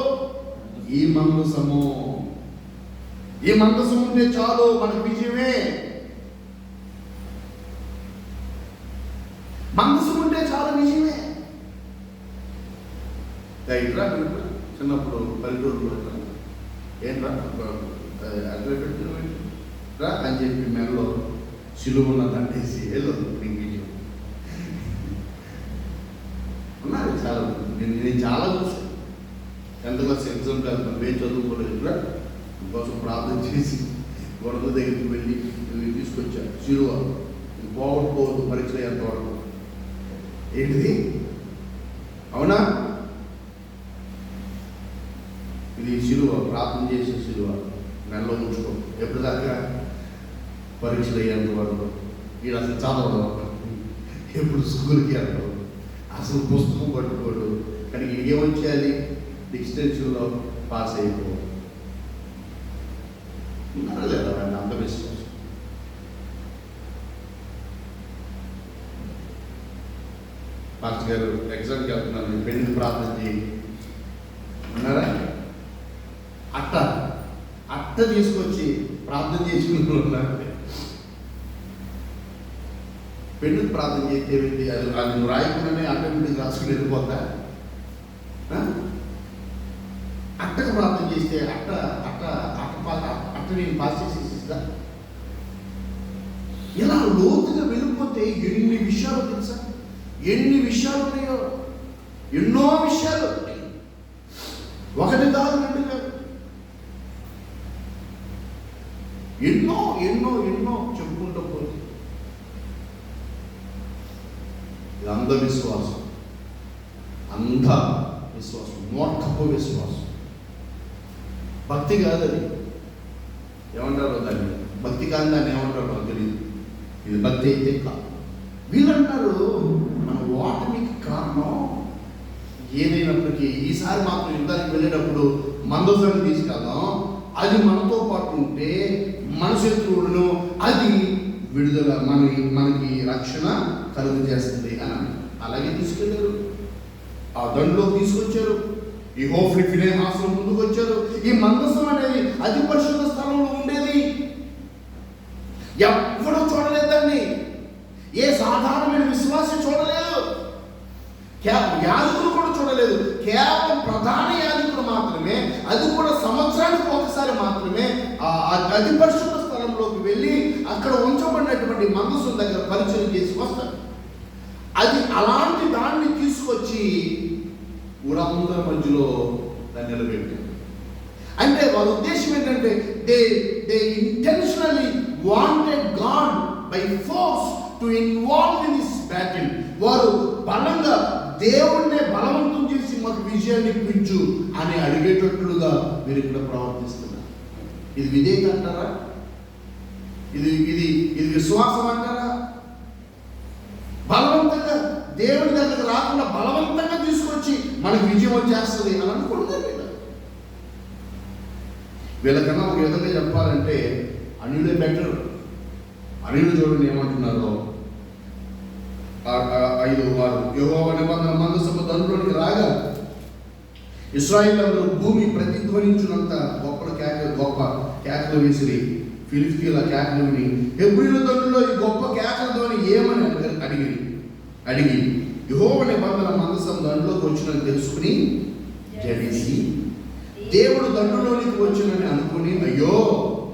ఈ మందసము. ఈ మందసం ఉంటే చాలు, మనకు విజయమే. మందసం ఉంటే చాలా విజయమే. ఇట్లా చిన్నప్పుడు పల్లెటూరులో ఏంట్రా అట్లా పెట్టుకురా అని చెప్పి మెడలో సిలువున్న దండేసి ఏదో విజయం ఉన్నారు చాలా మంది. నేను చాలా చూసాను. 10th క్లాస్ ఎగ్జామ్కి వెళ్తాను, నేను చదువుకోలేదు ఇక్కడ కోసం ప్రార్థన చేసి గొడవ దగ్గరికి వెళ్ళి తీసుకొచ్చాను. శిలువ పోగొట్టుకోవద్దు పరీక్ష ఎంతవరకు. ఏంటిది? అవునా? ఇది శిలువ, ప్రార్థన చేసే శిలువ నెలలో ఉంచుకో. ఎప్పుడు దాకా? పరీక్షలు అయ్యేంత వరకు. వీడు అసలు చదవడం, ఎప్పుడు స్కూల్కి వెళ్తాం, అసలు పుస్తకం పట్టుకోడు. కానీ ఏమొచ్చేయాలి? డిస్టెన్షన్లో పాస్ అయిపోవాలి. ఉన్నారా లేదా వాడిని అంధవిశ్వాసం? మాస్టర్ గారు ఎగ్జామ్కి వెళ్తున్నాను, పెళ్లికి ప్రార్థన చేయండి ఉన్నారా? అట్ట తీసుకొచ్చి ప్రార్థన చేసుకుని ఉన్నారు. పెళ్లికి ప్రార్థన చేస్తే ఏమిటి? అది నువ్వు రాయకుండానే ఆటోమేటిక్ రాసుకుని వెళ్ళిపోతా? అట్టకు ప్రార్థన చేస్తే అట్ట నేను పాస్ చేసేసిస్తా. ఇలా లోతుగా వెళ్ళిపోతే ఎన్ని విషయాలు తెలుసా? ఎన్ని విషయాలు ఉన్నాయో, ఎన్నో విషయాలు. ఒకటి కాదు, రెండు కాదు, ఎన్నో ఎన్నో ఎన్నో చెప్పుకుంటూ పోతే ఇది అంధవిశ్వాసం. అంధ విశ్వాసం, మూర్ఖపు విశ్వాసం. భక్తి కాదు అది. ఏమంటారో దాన్ని భక్తి కాదు, దాన్ని ఏమంటారో నాకు తెలియదు. ఇది భక్తి అయితే కాదు. వీళ్ళంటారు మన ఓటమికి కారణం ఏదైనప్పటికీ ఈసారి మాత్రం యుద్ధానికి వెళ్ళేటప్పుడు మందసాన్ని తీసుకెళ్దాం, అది మనతో పాటు ఉంటే మన శత్రువులను అది విడుదల, మనకి రక్షణ కలుగు చేస్తుంది అని అలాగే తీసుకెళ్ళారు. ఆ దండలో తీసుకొచ్చారు. ఈ హోఫ్రీ ఫినెహాసుల ముందుకు వచ్చారు. ఈ మందసం అనేది అతి పరిశుద్ధ స్థలంలో ఉండేది. ఎవ్వరూ చూడలేదండి. ఏ సాధారణమైన విశ్వాసం చూడలేదు. యాజకులు కూడా చూడలేదు. కేవలం ప్రధాన యాజకులు మాత్రమే, అది కూడా సంవత్సరానికి ఒకసారి మాత్రమే అతి పరిశుద్ధ స్థలంలోకి వెళ్ళి అక్కడ ఉంచబడినటువంటి మందసం దగ్గర పరిచయం చేసి వస్తారు. అది అలాంటి దాన్ని తీసుకొచ్చి ఊరందరి మధ్యలో దాన్ని నిలబెట్టారు. అంటే వాళ్ళ ఉద్దేశం ఏంటంటే they intentionally wanted God by force to involve in this battle. వారు బలంగా దేవుణ్ణే బలవంతం చేసి మాకు విజయాన్ని ఇప్పించు అని అడిగేటట్లుగా మీరు ఇక్కడ ప్రవర్తిస్తున్నారు. ఇది విధేయత అంటారా? ఇది ఇది ఇది విశ్వాసం అంటారా? బలవంతంగా దేవుడి దగ్గరకు రాకుండా బలవంతంగా తీసుకొచ్చి మనకు విజయం వచ్చేస్తుంది అని అనుకుంటున్నారు వీళ్ళకన్నా ఒక విధంగా చెప్పాలంటే అన్యులే బెటర్. అన్యులు చూడండి ఏమంటున్నారో 5:6 యెహోవా నిబంధన మందసము దండులోనికి రాగా ఇశ్రాయేలీయులందరూ భూమి ప్రతిధ్వనించునంత గొప్ప కేకలు విసిరి ఫిలిష్తీయుల కేకలు విని హెబ్రీయుల దండులో ఈ గొప్ప కేకల ధ్వని ఏమని అడిగి యెహోవా నిబంధన మందసం దండులోకి వచ్చినని తెలుసుకుని జడిసి దేవుడు దండులోనికి వచ్చినని అనుకుని అయ్యో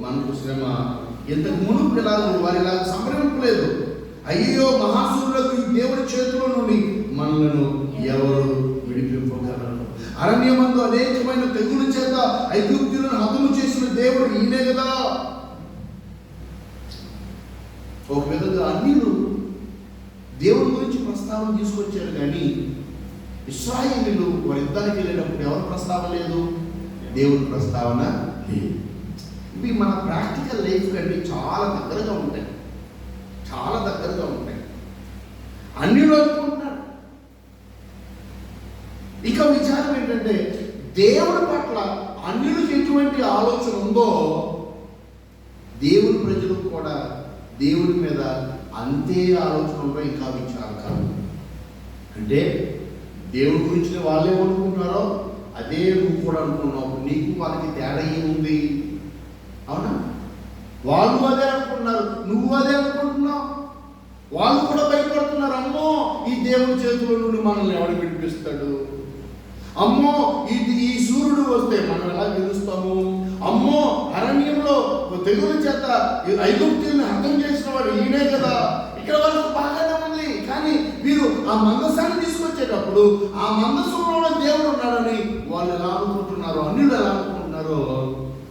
మనకు శ్రమ, ఇంతకు మునుపు వారిలాగా సంభ్రమింపలేదు. అయ్యో మహాసూరులకు దేవుడి చేతిలో నుండి మనలను ఎవరు విడిపింపగలరు? అరణ్యమందు అనేకమైన తెగుల చేత ఐగుప్తులను హతము చేసిన దేవుడు ఈయనే కదా. ఒక విధంగా అన్యులు దేవుడి గురించి ప్రస్తావన తీసుకొచ్చారు, కానీ ఇశ్రాయేలీయులు వారి యుద్ధానికి వెళ్ళేటప్పుడు ఎవరు ప్రస్తావన లేదు? దేవుడి ప్రస్తావన లేదు. ఇవి మన ప్రాక్టికల్ లైఫ్ కంటే చాలా దగ్గరగా ఉంటాయి, చాలా దగ్గరగా ఉంటాయి. అన్యులు అనుకుంటున్నారు. ఇక విచారం ఏంటంటే దేవుడి పట్ల అన్యులకు ఎటువంటి ఆలోచన ఉందో దేవుడి ప్రజలకు కూడా దేవుడి మీద అంతే ఆలోచన ఉందో ఇంకా విచారకరం. అంటే దేవుడి గురించి వాళ్ళే అనుకుంటారో అదే నువ్వు కూడా అనుకున్నావు. నీకు వాళ్ళకి తేడా ఏముంది? అవునా? వాళ్ళు అదే అనుకుంటున్నారు, నువ్వు అదే అనుకుంటున్నావు. వాళ్ళు కూడా భయపడుతున్నారు, అమ్మో ఈ దేవుడి చేతిలో నుండి మనల్ని ఎవడు విడిపిస్తాడు, అమ్మో ఈ సూర్యుడు వస్తే మనం ఎలా గెలుస్తాము, అమ్మో అరణ్యంలో తెగుల చేత ఐగుప్తుల్ని హతం చేసిన వాడు ఈయనే కదా. ఇక్కడ వాళ్ళకి బాగానే ఉంది, కానీ వీరు ఆ మందసాన్ని తీసుకొచ్చేటప్పుడు ఆ మందసంలో వాళ్ళు ఎలా అనుకుంటున్నారో, అన్యులు ఎలా అనుకుంటున్నారో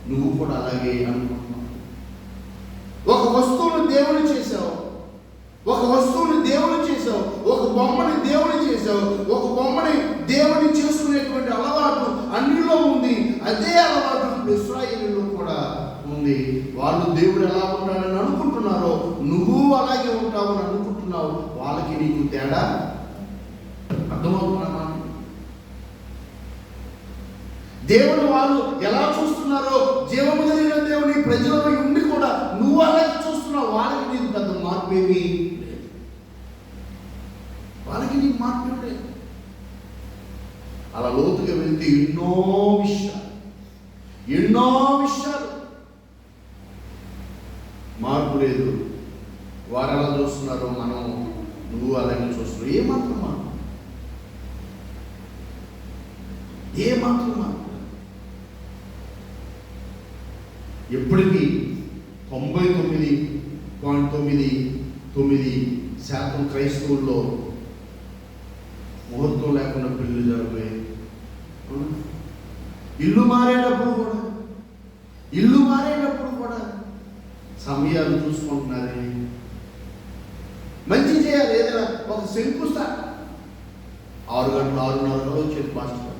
నువ్వు కూడా అలాగే అనుకుంటున్నావు. ఒక వస్తువును దేవుని చేసావు, ఒక వస్తువుని దేవుని చేసావు, ఒక బొమ్మని దేవుని చేసావు. ఒక బొమ్మని దేవుని చేసుకునేటువంటి అలవాటు అన్నిలో ఉంది. అదే అలవాటు ఇశ్రాయేలులో కూడా ఉంది. వాళ్ళు దేవుడు ఎలా ఉంటాడని అనుకుంటున్నారో నువ్వు అలాగే ఉంటావని అనుకుంటున్నావు. వాళ్ళకి నీకు తేడా అర్థమవుతున్నా? దేవుడు వాళ్ళు ఎలా చూస్తున్నారో, జీవము కలిగిన దేవుని ప్రజలలో ఉండి కూడా నువ్వు అలాగే చూస్తున్నావు. వాళ్ళకి నీకు పెద్ద మార్పు ఏమీ లేదు. వాళ్ళకి నీకు మార్పు లేదు. అలా లోతుగా వెళ్తే ఎన్నో విషయాలు మార్పు లేదు. వారు ఎలా చూస్తున్నారో నువ్వు అలాగే చూస్తున్నావు. ఏమాత్రం మార్పు ఎప్పటికీ 99.99% క్రైస్తవుల్లో ముహూర్తం లేకుండా పెళ్లి జరిగాయి. ఇల్లు మారేటప్పుడు కూడా సమయాలు చూసుకుంటున్నారే. మంచి చేయాలి, ఏదైనా ఒక శంకుస్థాపన 6 గంటలు 6:30 వచ్చేది మాస్టర్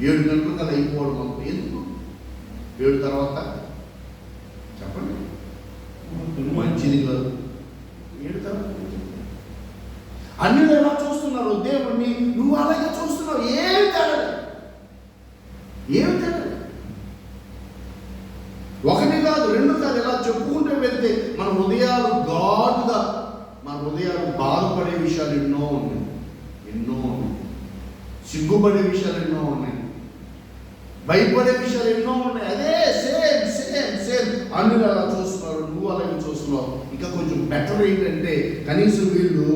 7 గంటలు కదా అయిపోవడం. మాకు ఎందుకు 7 తర్వాత చెప్పండి, మంచిది కాదు. 7 తర్వాత అన్ని ఎలా చూస్తున్నారు దేవుణ్ణి, నువ్వు అలాగే చూస్తున్నావు. ఏమి తేడా? ఒకటి కాదు, 2 కాదు. ఇలా చెప్పుకుంటూ వెళ్తే మన హృదయాలు బాధపడే విషయాలు ఎన్నో ఉన్నాయి. సిగ్గుపడే విషయాలు ఎన్నో ఉన్నాయి. భయపడే విషయాలు ఎన్నో ఉన్నాయి. అదే సేమ్ అన్ని అలా చూస్తున్నారు, నువ్వు అలాగే చూస్తున్నావు. ఇంకా కొంచెం బెటర్ ఏంటంటే కనీసం వీళ్ళు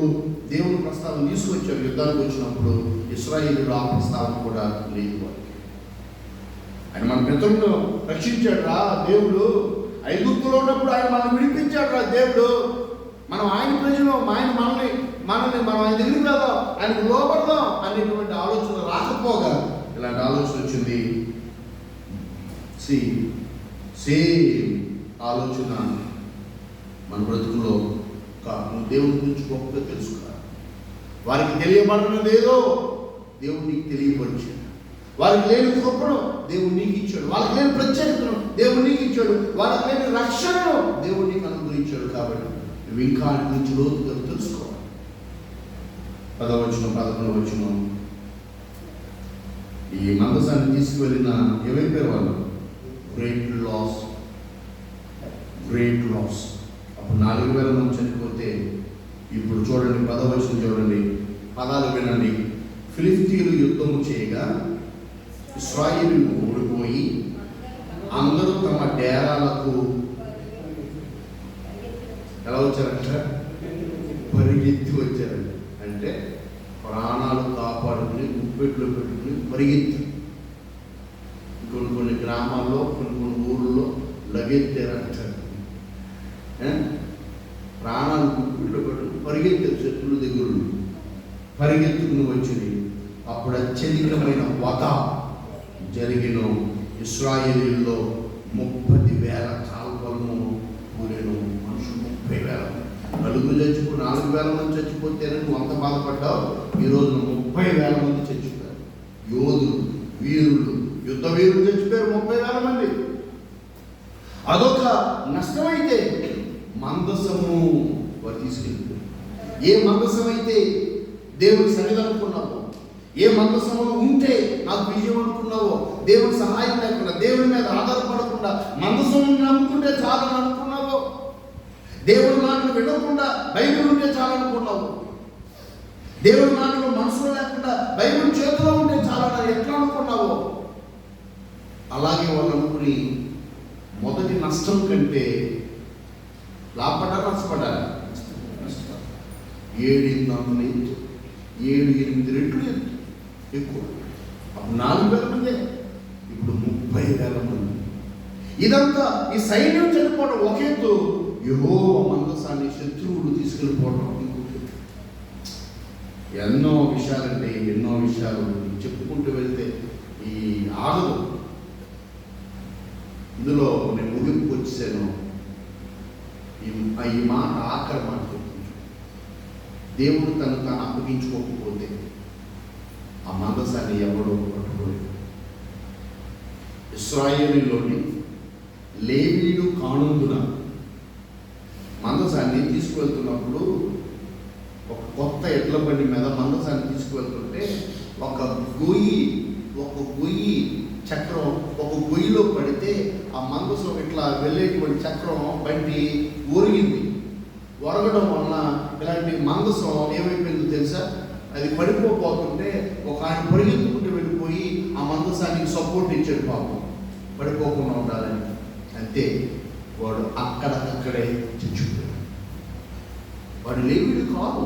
దేవుని ప్రస్తావన తీసుకొచ్చారు. యుద్ధానికి వచ్చినప్పుడు ఇశ్రాయేలులో ఆ ప్రస్తావన కూడా లేదు. ఆయన మన పితరులను రక్షించాడు రా దేవుడు. ఐగుప్తులో ఉన్నప్పుడు ఆయన మనల్ని విడిపించాడు రా దేవుడు. మనం ఆయన ప్రజలు, మనల్ని మనం ఆయన దగ్గరికి వెళ్దాం, ఆయనకు లోపడదాం అనేటువంటి ఆలోచన రాకపోగా ఇలాంటి ఆలోచన వచ్చింది. సేమ్ ఆలోచన మన బ్రతుకులో నువ్వు దేవుని గురించి గొప్పగా తెలుసుకోవాలి. వారికి తెలియబడినది ఏదో దేవుడు నీకు తెలియపరిచాడు. వారికి లేని కృపను దేవుడు నీకు ఇచ్చాడు. వాళ్ళకి లేని ప్రత్యేకతను దేవుడు నీకు ఇచ్చాడు. వాళ్ళకి లేని రక్షణను దేవుడు నీకు అనుగ్రహించాడు. కాబట్టి నువ్వు ఇంకా ఆయన గురించి లోతుగా తెలుసుకోవాలి. 10వ వచనం 11వ వచనం, ఈ మందసాన్ని తీసుకువెళ్ళిన ఏమైపోయారు వాళ్ళు? Great loss. అప్పుడు 4,000 మంది చనిపోతే ఇప్పుడు చూడండి 10వ వచనం చూడండి, పదాలు వినండి. ఫిలిష్తీయులు యుద్ధము చేయగా ఇశ్రాయేలీయులు ఓడిపోయి అందరూ తమ డేరాలకు ఎలా వచ్చారంట? పరిగెత్తి వచ్చారంట. అంటే ప్రాణాలు కాపాడుకుని గుప్పెట్లో పెట్టుకుని పరిగెత్తి. కొన్ని గ్రామాల్లో కొన్ని ఊళ్ళో లగెత్తారంట. ప్రాణాలు గుప్పెట్లో పెట్టుకుని పరిగెత్తారు. శత్రుల దగ్గర పరిగెత్తుకుని వచ్చింది. అప్పుడు అత్యధికమైన వధ జరిగిన ఇశ్రాయేలీయుల్లో 30,000 కాల్వలను కూలిన మనుషులు 30,000. నలుగురు చచ్చిపోయి 4,000 మంది చచ్చిపోతేనే నువ్వు అంత బాధపడ్డావు. ఈరోజు 30,000 మంది చచ్చిపోయారు. యోధులు, వీరులు, యుద్ధ వీరులు చచ్చిపోయారు 30,000 మంది. అదొక నష్టమైతే మందసము వారు తీసుకెళ్ళిపోయారు. ఏ మందసం అయితే దేవుని సన్నిధి అనుకున్నావో, ఏ మందసములో ఉంటే నాకు విజయం అనుకున్నావో, దేవుని సహాయం లేకుండా, దేవుని మీద ఆధారపడకుండా మందసము నమ్ముకుంటే చాలని అనుకున్నావో, దేవుడి మాటలు వినకుండా బైబిల్ ఉంటే చాలనుకున్నావు, దేవుడి మాటలు మనసులో లేకుండా బైబిల్ చేతిలో ఉంటే చాలని ఎట్లా అనుకున్నావో, అలాగే వాళ్ళు అనుకుని మొదటి నష్టం కంటే లాభపడ్డా నష్టపడ్డారా? 7-8 ఎత్తు, 7-8 రెట్లు ఎత్తు ఎక్కువ. అప్పుడు 4,000 మంది, ఇప్పుడు 30,000 మంది. ఇదంతా ఈ సైన్యం చనిపోవడం ఒక ఎత్తు, యెహోవా మందసాన్ని శత్రువులు తీసుకెళ్ళిపోవడం ఇంకొక ఎత్తు. ఎన్నో విషయాలు చెప్పుకుంటూ వెళ్తే ఈ ఆగదు. ఇందులో నేను ముగింపు వచ్చాను. ఈ మాట ఆఖరి మాట గుర్తుంచు. దేవుడు తాను అప్పగించుకోకపోతే ఆ మందసాన్ని ఎవడో పట్టుకోలేదు. ఇశ్రాయేలులోని లేవీయుడు కానుందున మందసాన్ని తీసుకువెళ్తున్నప్పుడు ఒక కొత్త ఎడ్ల బండి మీద మందసాన్ని తీసుకువెళ్తుంటే ఒక గొయ్యి చక్రం ఒక గొయ్యిలో పడితే ఆ మందసం ఇట్లా వెళ్ళేటువంటి చక్రం బండి ఒరిగింది. ఒరగడం వలన ఇలాంటి మందసం ఏమైపోయిందో తెలుసా? అది పడిపోతుంటే ఒక ఆయన పరిగెత్తుకుంటూ వెళ్ళిపోయి ఆ మందసానికి సపోర్ట్ ఇచ్చాడు పాపం, పడిపోకుండా ఉండాలని. అంతే, వాడు అక్కడే చచ్చిపోయాడు. వాడు లేవీయుడు కాదు,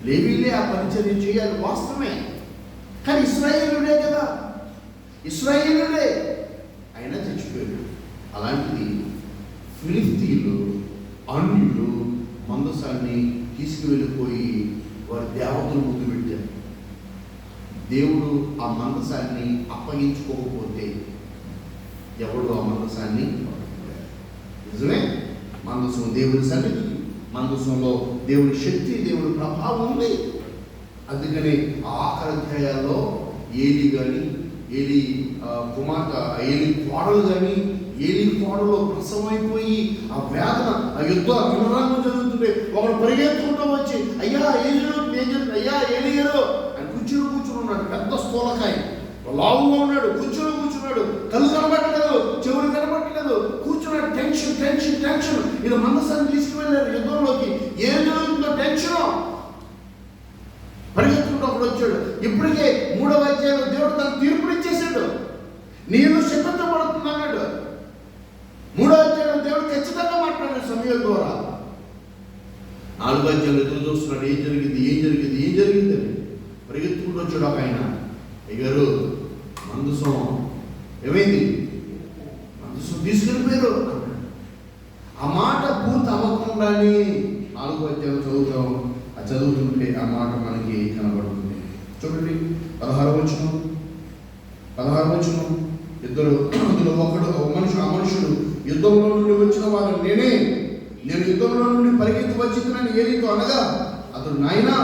లేవీయులే ఆ పరిచర్య చేయాలి వాస్తవమే, కానీ ఇశ్రాయేలుడే కదా, ఇశ్రాయేలుడే అయినా చచ్చిపోయాడు. అలాంటిది ఫిలిష్తీయులు అన్యులు మందసాన్ని తీసుకువెళ్ళిపోయి వారి దేవతలు ముందు పెట్టారు. దేవుడు ఆ మందసాన్ని అప్పగించుకోకపోతే ఎవడు ఆ మందసాన్ని నిజమే. మందసం దేవుడి సన్నిధి, మందసంలో దేవుడి శక్తి, దేవుడి ప్రభావం ఉంది. అందుకని ఆఖరి అధ్యాయాల్లో ఏలి కానీ ఏలి కుమార్తె ఏలి కోడలు కానీ ఏలి కోడలో ప్రసవం అయిపోయి ఆ వేదన ఆ యుద్ధం జరుగుతుంటే ఒకడు పరిగెత్తుకుంటూ వచ్చి అయ్యా అయ్యా ఏలియరు అని కూర్చుని ఉన్నాడు. పెద్ద స్థూలకాయ లావుగా ఉన్నాడు, కూర్చున్నాడు, కళ్ళు కనబట్టలేదు, చెవులు కనబట్టలేదు, కూర్చున్నాడు. టెన్షన్. ఇది మందసాన్ని తీసుకువెళ్ళారు యుద్ధంలోకి. ఏం జరుగుతుందో టెన్షన్. పరిగెత్తుకుంటూ ఒకడు వచ్చాడు. ఇప్పటికే 3వ అధ్యాయంలో దేవుడు తన తీర్పునిచ్చేసాడు. నీళ్ళు సిద్ధపడుతున్నాడు. 3వ అధ్యాయంలో దేవుడు ఖచ్చితంగా మాట్లాడాడు సమయం ద్వారా. 4వ అధ్యాయంలో ఎదురు చూస్తున్నాడు, ఏం జరిగింది అని. పరిగెత్తుకుంటూ వచ్చాడు ఒక ఆయన. అయ్యారు మందసం ఏమైంది? మందసం తీసుకెళ్ళిపోయారు. ఆ మాట పూర్తి అవ్వకుండానే 4వ అధ్యాయం చదువుతుంటే ఆ మాట మనకి కనబడుతుంది. చూడండి 16వ వచనం. ఇద్దరు ఆ మనుషుడు యుద్ధంలో నుండి వచ్చిన వారు నేను యుద్ధంలో నుండి పరిగెత్తి వచ్చిందని ఏలితో అనగా అతడు నాయనా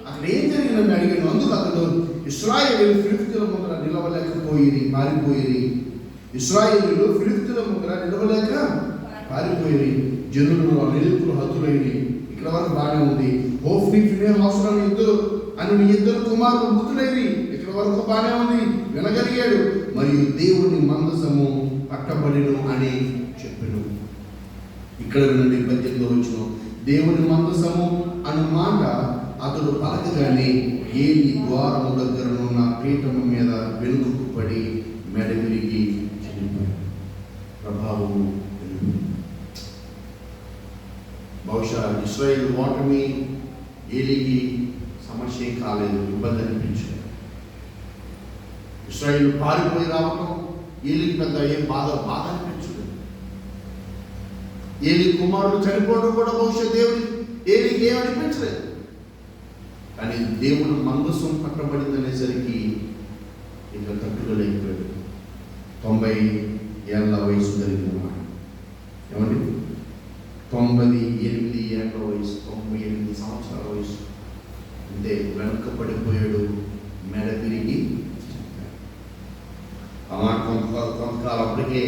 అక్కడ ఏం జరిగిందని అడిగాను. అందుకు అతడు ఇశ్రాయేలీయులు ఫిలిష్తీయుల ముందర నిలవలేకపోయి పారిపోయి. ఇశ్రాయేలీయులు ఫిలిష్తీయుల ముందర నిలవలేక పారిపోయి. జనులు అనేకులు హతులైన. ఇక్కడ వరకు బాగానే ఉంది. హోఫ్ని ఫినెహాసు అని ఇద్దరు కుమారులు మృతులైరి. ఇక్కడ వరకు బాగానే ఉంది, వినగలిగాడు. మరియు దేవుని మందసము పట్టబడిను అని చెప్పాను. ఇక్కడ నుండి 18వ వచనం. దేవుని మందసము అన్న మాట అతడు పలకగానే ఏలి ద్వారము దగ్గరనున్న పీఠము మీద వెనుకకు పడి మెడ విరిగి చనిపోయాడు. ప్రభావం బహుశా ఇశ్రాయేలు ఓటమి ఏలికి సమస్య కాలేదు, ఇబ్బంది అనిపించింది. ఇశ్రాయేలు పారిపోయి రావడం ఏలికి పెద్ద ఏం బాధ అనిపించలేదు. ఏలి కుమారుడు చనిపోవడం కూడా బహుశా ఏలికి ఏమనిపించలేదు. కానీ దేవుడు మందసం పట్టబడింది అనేసరికి ఇంకా తట్టుకోలేకపోయాడు. 90 ఏళ్ల వయసు జరిగిన మాట. ఏమండి? 98 ఏళ్ల వయసు, 98 సంవత్సరాల వయసు. అంతే, వెనక పడిపోయాడు, మెడ తిరిగి. ఆ మాట కొంతకాలం అప్పటికే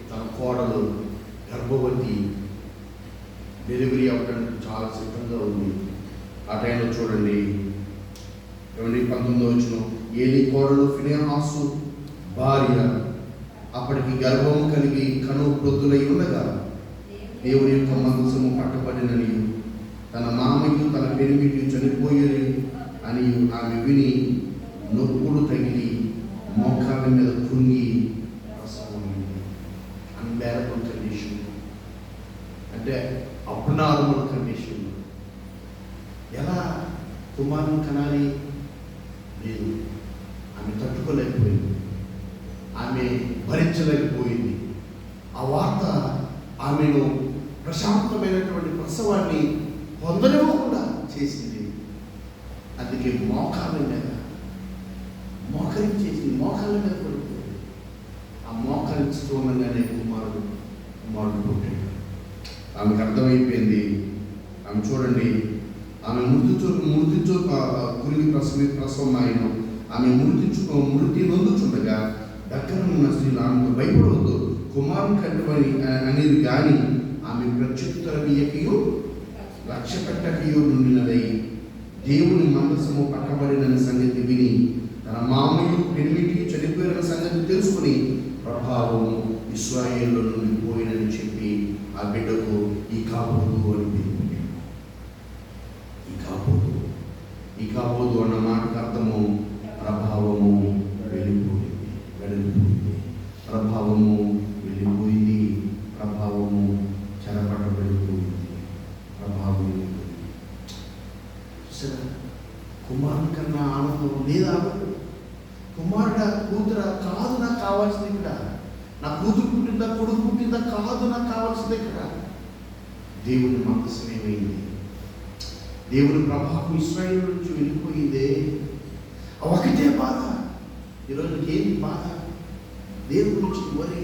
తన కోడలు గర్భవతి, డెలివరీ అవ్వడానికి చాలా సిద్ధంగా ఉంది. ఆ టైంలో చూడండి, 19వ వచనం. ఏలి కోడలు ఫినెహాసు భార్య అప్పటికి గర్భము కలిగి కనుప్రొద్దులై ఉండగా దేవుని యొక్క మందసము పట్టబడినని తన మామయ్య తన పెనిమిటి చనిపోయేది అని ఆమె విని నొప్పులు తగిలి మోకాళ్ళ మీద కుంగి అన్బేరబుల్ కండిషన్, అంటే అబ్నార్మల్ కండిషన్. ఎలా కుమారుని కనాలి? లేదు, ఆమె తట్టుకోలేకపోయింది, ఆమె భరించలేకపోయింది. ఆ వార్త ఆమెను ప్రశాంతమైనటువంటి ప్రసవాన్ని పొందనివ్వకుండా చేసింది. అందుకే మోకాళ్ళ మీద మోకరించేసి మోకాళ్ళ మీద పడిపోయాడు. ఆ మోకరించి ఉండగానే కుమారుడు పుట్టాడు. ఆమెకు అర్థమైపోయింది. ఆమె చూడండి, ఆమె మృతి గురికి ప్రసవం ఆయన ఆమె మృతి నొందుచుండగా దగ్గర ఉన్న స్త్రీలు ఆమెకు భయపడవద్దు, కుమారుని కంటువని అనేది కానీ ఆమె ప్రత్యుత్తరమీయకయు లక్ష్య పెట్టకయు నుండినదై దేవుని మందసము పట్టబడిన సంగతి విని తన మామయ్య పెనిమిటి చనిపోయిన సంగతి తెలుసుకుని ప్రభావము ఇశ్రాయేలు నుండి పోయినని చెప్పి ఆ బిడ్డకు ఈ కాబోదు అని పేరు. ఈ కాబోదు అన్న మాటకు అర్థము ప్రభావము వెళ్ళిపోయింది, ప్రభావము వెళ్ళిపోయింది, ప్రభావము చెరపట్టబడిపోయింది, ప్రభావం వెళ్ళిపోయింది. సరే, కుమారుని కన్నా ఆనందం లేదా? కుమారుడా కూతుర కాదు నాకు కావాల్సింది ఇక్కడ, నా కూతురు పుట్టిందా కొడుకు పుట్టిందా కాదు నాకు కావాల్సింది ఇక్కడ. దేవుని మందసం ఏమైంది? దేవుని ప్రభావం ఇశ్రాయేలు నుంచి వెళ్ళిపోయిందే. ఒకటే బాధ. ఈరోజు ఏంటి బాధ? దేవుని నుంచి వరి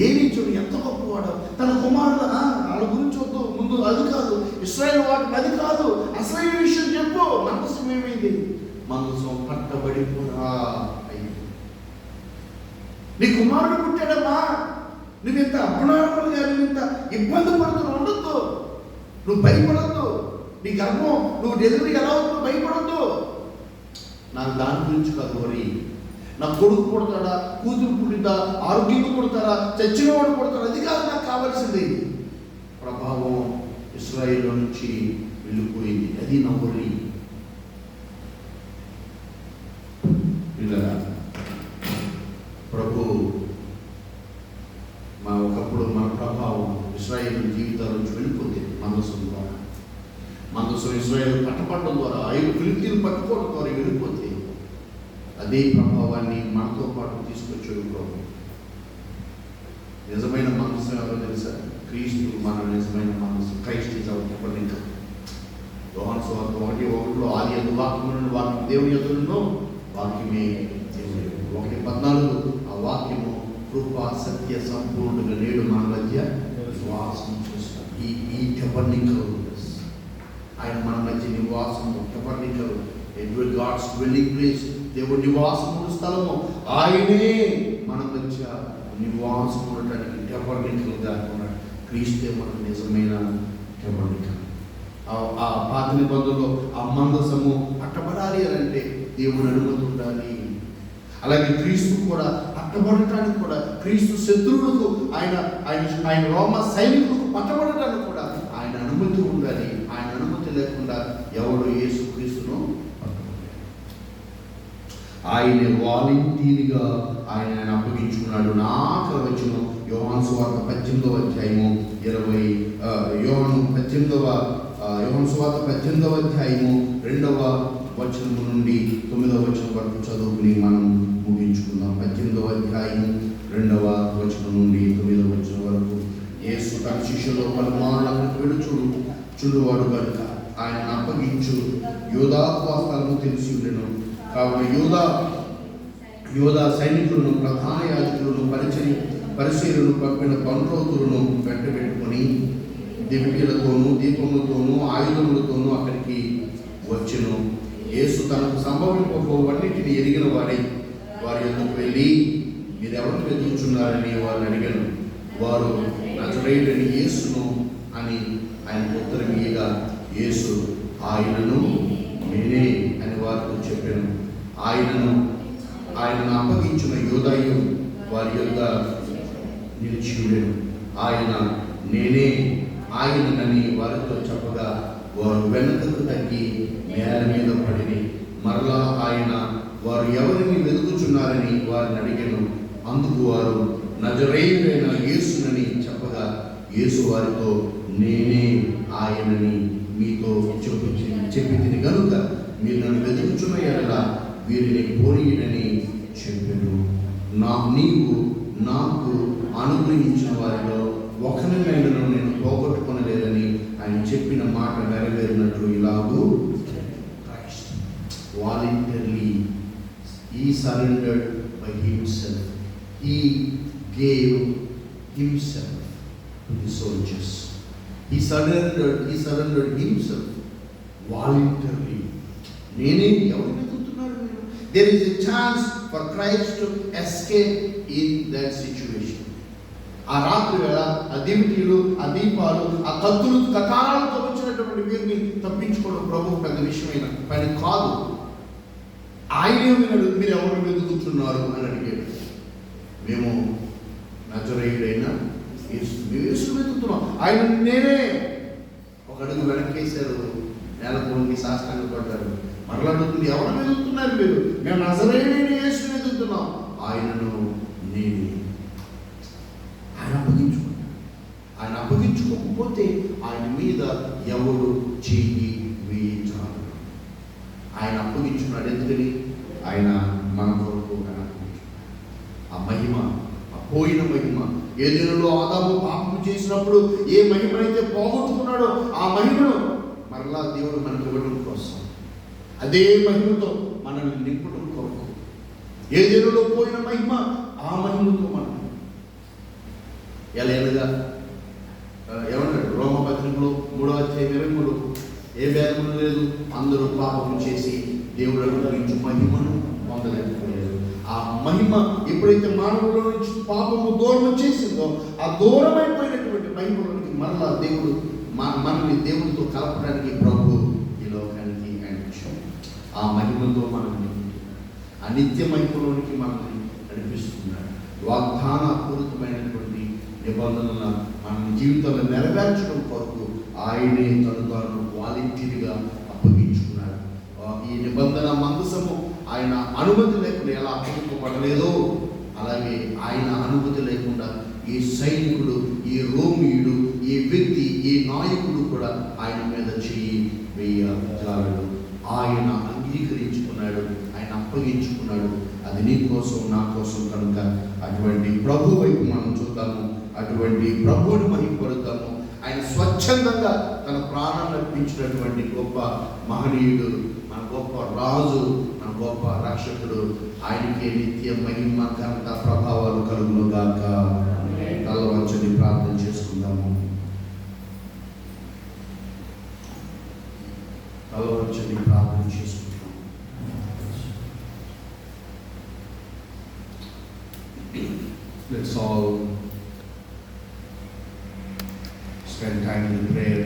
ఏమి చూడు, ఎంత గొప్పవాడు. తన కుమారుడు వాళ్ళ గురించి వద్దు, ముందు అది కాదు, ఇశ్రాయేలు వాటిని అది కాదు, అసలైన విషయం చెప్పు. మందసం ఏమైంది? మందసం పట్టబడిపోరా అయింది. నీ కుమారుడు పుట్టాడమ్మా, నువ్వు ఇంత అభిమానులుగా ఇంత ఇబ్బంది పడుతూ ఉండొద్దు, నువ్వు భయపడద్దు. నీ గర్భం నువ్వు డెలివరీ ఎలా అవుతుందో భయపడద్దు. నాకు దాని గురించి కాదు వరి. నా కొడుకు పుడతాడా, కూతురు పుట్టిందా, ఆరోగ్యంగా పుడతారా, చచ్చినవాడు పుడతాడా, అది కాదు నాకు కావాల్సింది. ప్రభావం ఇశ్రాయేలు నుంచి వెళ్ళిపోయింది, అది నా వరి. ప్రభు ఒకప్పుడు మన ప్రభావం ఇశ్రాయేలు జీవితాల నుంచి వెళ్ళిపోతే మందసం ద్వారా, మందసం ఇశ్రాయేలు పట్టపడడం ద్వారా, ఫిలిస్తీన్లు పట్టుకోవడం ద్వారా వెళ్ళిపోతే అదే ప్రభావాన్ని మనతో పాటు తీసుకొచ్చాడు ప్రభు. నిజమైన మందసం ఎవరో తెలుసా? క్రీస్తు మన నిజమైన మందసం. Christ is our tabernacle. యోహాను సువార్త 1:1 ఆది యందు వాక్యము, వాక్యం దేవుని యొద్దనున్నో, వాక్యమే దేవుని. 1:14 ఆ వాక్యము కృప సత్య సంపూర్ణంగా నేడు మన మధ్య నివాసం చేస్తాం. ఈ టెబర్నకల్ ఆయన మన మధ్య నివాసము. టెబర్నకల్ గాడ్స్ డ్వెల్లింగ్ ప్లేస్, దేవుడి నివాసము స్థలము. ఆయనే మన మధ్య నివాసం ఉండటానికి టెబర్నకల్గా ఉన్నాడు. క్రీస్తే మన నిజమైన టెబర్నకల్. ఆ పాత నిబంధనలో ఆ మందసము పట్టబడాలి అని అంటే దేవుని అనుమతి ఉండాలి. అలాగే క్రీస్తు కూడా పట్టబడటానికి కూడా, క్రీస్తు శత్రువులకు ఆయన రోమ సైనికులకు పట్టబడటానికి కూడా ఆయన అనుమతి ఉండాలి. ఆయన అనుమతి లేకుండా ఎవడు యేసు క్రీస్తును ఆయన వాలంటీర్గా ఆయన అప్పగించుకున్నాడు. ఆఖరి వచనం యోహాను సువార్త 18వ అధ్యాయము 20 యోహాను సువార్త 18వ అధ్యాయము 2వ వచనము నుండి 9వ వచనం వరకు చదువుకుని మనం ముగించుకుందాం. 18వ అధ్యాయము 2వ వచనం నుండి 9వ వచనం వరకు. యేసు తన శిష్యులు పలుమార్లు చూడువాడు కనుక ఆయన అప్పగించు యూదాకు ఆ స్థలము తెలిసి ఉండెను. కావున యూదా సైనికులను, ప్రధాన యాజకులను, పరిచర్యలను పంపిన పండ్రోతులను వెంట పెట్టుకొని దివిటీలతోనూ దీపములతోనూ ఆయుధములతోనూ అక్కడికి వచ్చెను. యేసు తనకు సంభవింపబోవన్నిటిని ఎరిగిన వారి యొద్దకు వెళ్ళి, మీరెవరు వెతుకుచున్నారని వారిని అడిగాను. వారు నజరేయుడైన యేసును అని ఆయనకు ఉత్తరం ఇయ్యగా, యేసు ఆయనను నేనే అని వారితో చెప్పాను. ఆయనను అప్పగించిన యూదాయు వారి యొద్ద నిలిచి ఉండెను. ఆయన నేనే ఆయననని వారితో చెప్పగా, వారు వెనుకకు తగ్గి నేల మీద పడిని. మరలా ఆయన వారు ఎవరిని వెతుకుచున్నారని వారిని అడిగాను. అందుకు వారు నజరేయుడైన యేసునని చెప్పగా, యేసు వారితో నేనే ఆయనని మీతో చెప్పి తిని కనుక మీరు నన్ను వెతుకుచున్న ఎడల వీరిని పోనీయడని చెప్పాను. నీవు నాకు అనుగ్రహించిన వారిలో ఒకరినైనా నేను పోగొట్టుకొనలేదని ఆయన చెప్పిన మాట నెరవేరినట్లు ఇలాగూ surrendered by himself. He gave himself to the soldiers. He surrendered himself voluntarily. నేనే ఎవరిని వెతుకుతున్నారు మీరు? There is a chance for Christ to escape in that situation. ఆ రాత్రి వేళ ఆ దివిటీలు, ఆ దీపాలు, ఆ కత్తులు, కటారాలతో వచ్చినటువంటి వీరిని తప్పించుకోవడం ప్రభు పెద్ద విషయమైన పని కాదు. ఆయన విన్నాడు, మీరు ఎవరు వెతుకుతున్నారు అని అడిగాడు. మేము నజరేయుడైన యేసు వెతుకుతున్నాం. ఆయన నేనే. ఒక అడుగు వెనక్కేశారు, నేలకు వంగి సాష్టాంగ పడ్డారు. మరలా అడుగుతుంది, ఎవరు వెతుకుతున్నారు మీరు? మేము నజరేయుడైన యేసు వెతుకుతున్నాం. ఆయనను నేనే. ఆయన అప్పగించుకోకపోతే ఆయన మీద ఎవడు చెయ్యి వేయించాలి. ఆయన అప్పగించుకున్నాడు. ఎందుకని? ఆయన మన కొరకు ఆయన ఆ మహిమ, ఆ పోయిన మహిమ, ఏదైనాలో ఆదాము పాపం చేసినప్పుడు ఏ మహిమనైతే పోగొట్టుకున్నాడో ఆ మహిమను మరలా దేవుడు మనకు ఇవ్వడం కోసం, అదే మహిమతో మనల్ని నింపడం కొరకు, ఏదైనాలో పోయిన మహిమ ఆ మహిమతో మనం ఎలాగా ఏమన్నాడు? రోమపత్రికలో 3:23, ఏ భేదము లేదు, అందరూ పాపము చేసి దేవుడు అనుగ్రహించు మహిమను పొందలేకపోయారు. ఆ మహిమ ఎప్పుడైతే మానవుల నుంచి పాపము దూరం చేసిందో, ఆ దూరమైపోయినటువంటి మహిమలోనికి మరలా దేవుడు మనల్ని దేవుడితో కలపడానికి ప్రభు ఈ లోకానికి ఆయన వచ్చాడు. ఆ మహిమతో మనల్ని ఆ నిత్య మహిమలోనికి మనల్ని నడిపిస్తున్నాడు. వాగ్దాన పూరితమైనటువంటి నిబంధనల మన జీవితంలో నెరవేర్చడం కొరకు ఆయనే తను వాలంటీర్గా అప్పగించుకున్నాడు. ఈ నిబంధన మందసము ఆయన అనుమతి లేకుండా ఎలా అప్పగింపబడలేదో, అలాగే ఆయన అనుమతి లేకుండా ఈ సైనికుడు, ఈ రోమియుడు, ఈ వ్యక్తి, ఈ నాయకుడు కూడా ఆయన మీద చెయ్యి వేయజాలడు. ఆయన అంగీకరించుకున్నాడు, ఆయన అప్పగించుకున్నాడు. అది నీ కోసం, నా కోసం కనుక అటువంటి ప్రభు వైపు మనం చూద్దాము, అటువంటి ప్రభువుని మహిమపడతాము. ఆయన స్వచ్ఛందంగా తన ప్రాణాన్ని అర్పించినటువంటి గొప్ప మహనీయుడు, మన గొప్ప రాజు, మన గొప్ప రక్షకుడు. ఆయనకే నిత్య మహిమ, ఘనత, ప్రభావాలు కలుగును గాక. తల వంచని ప్రార్థన చేసుకుందాము. తల వంచని ప్రార్థన చేసుకుందాం. Let's all spend time in prayer.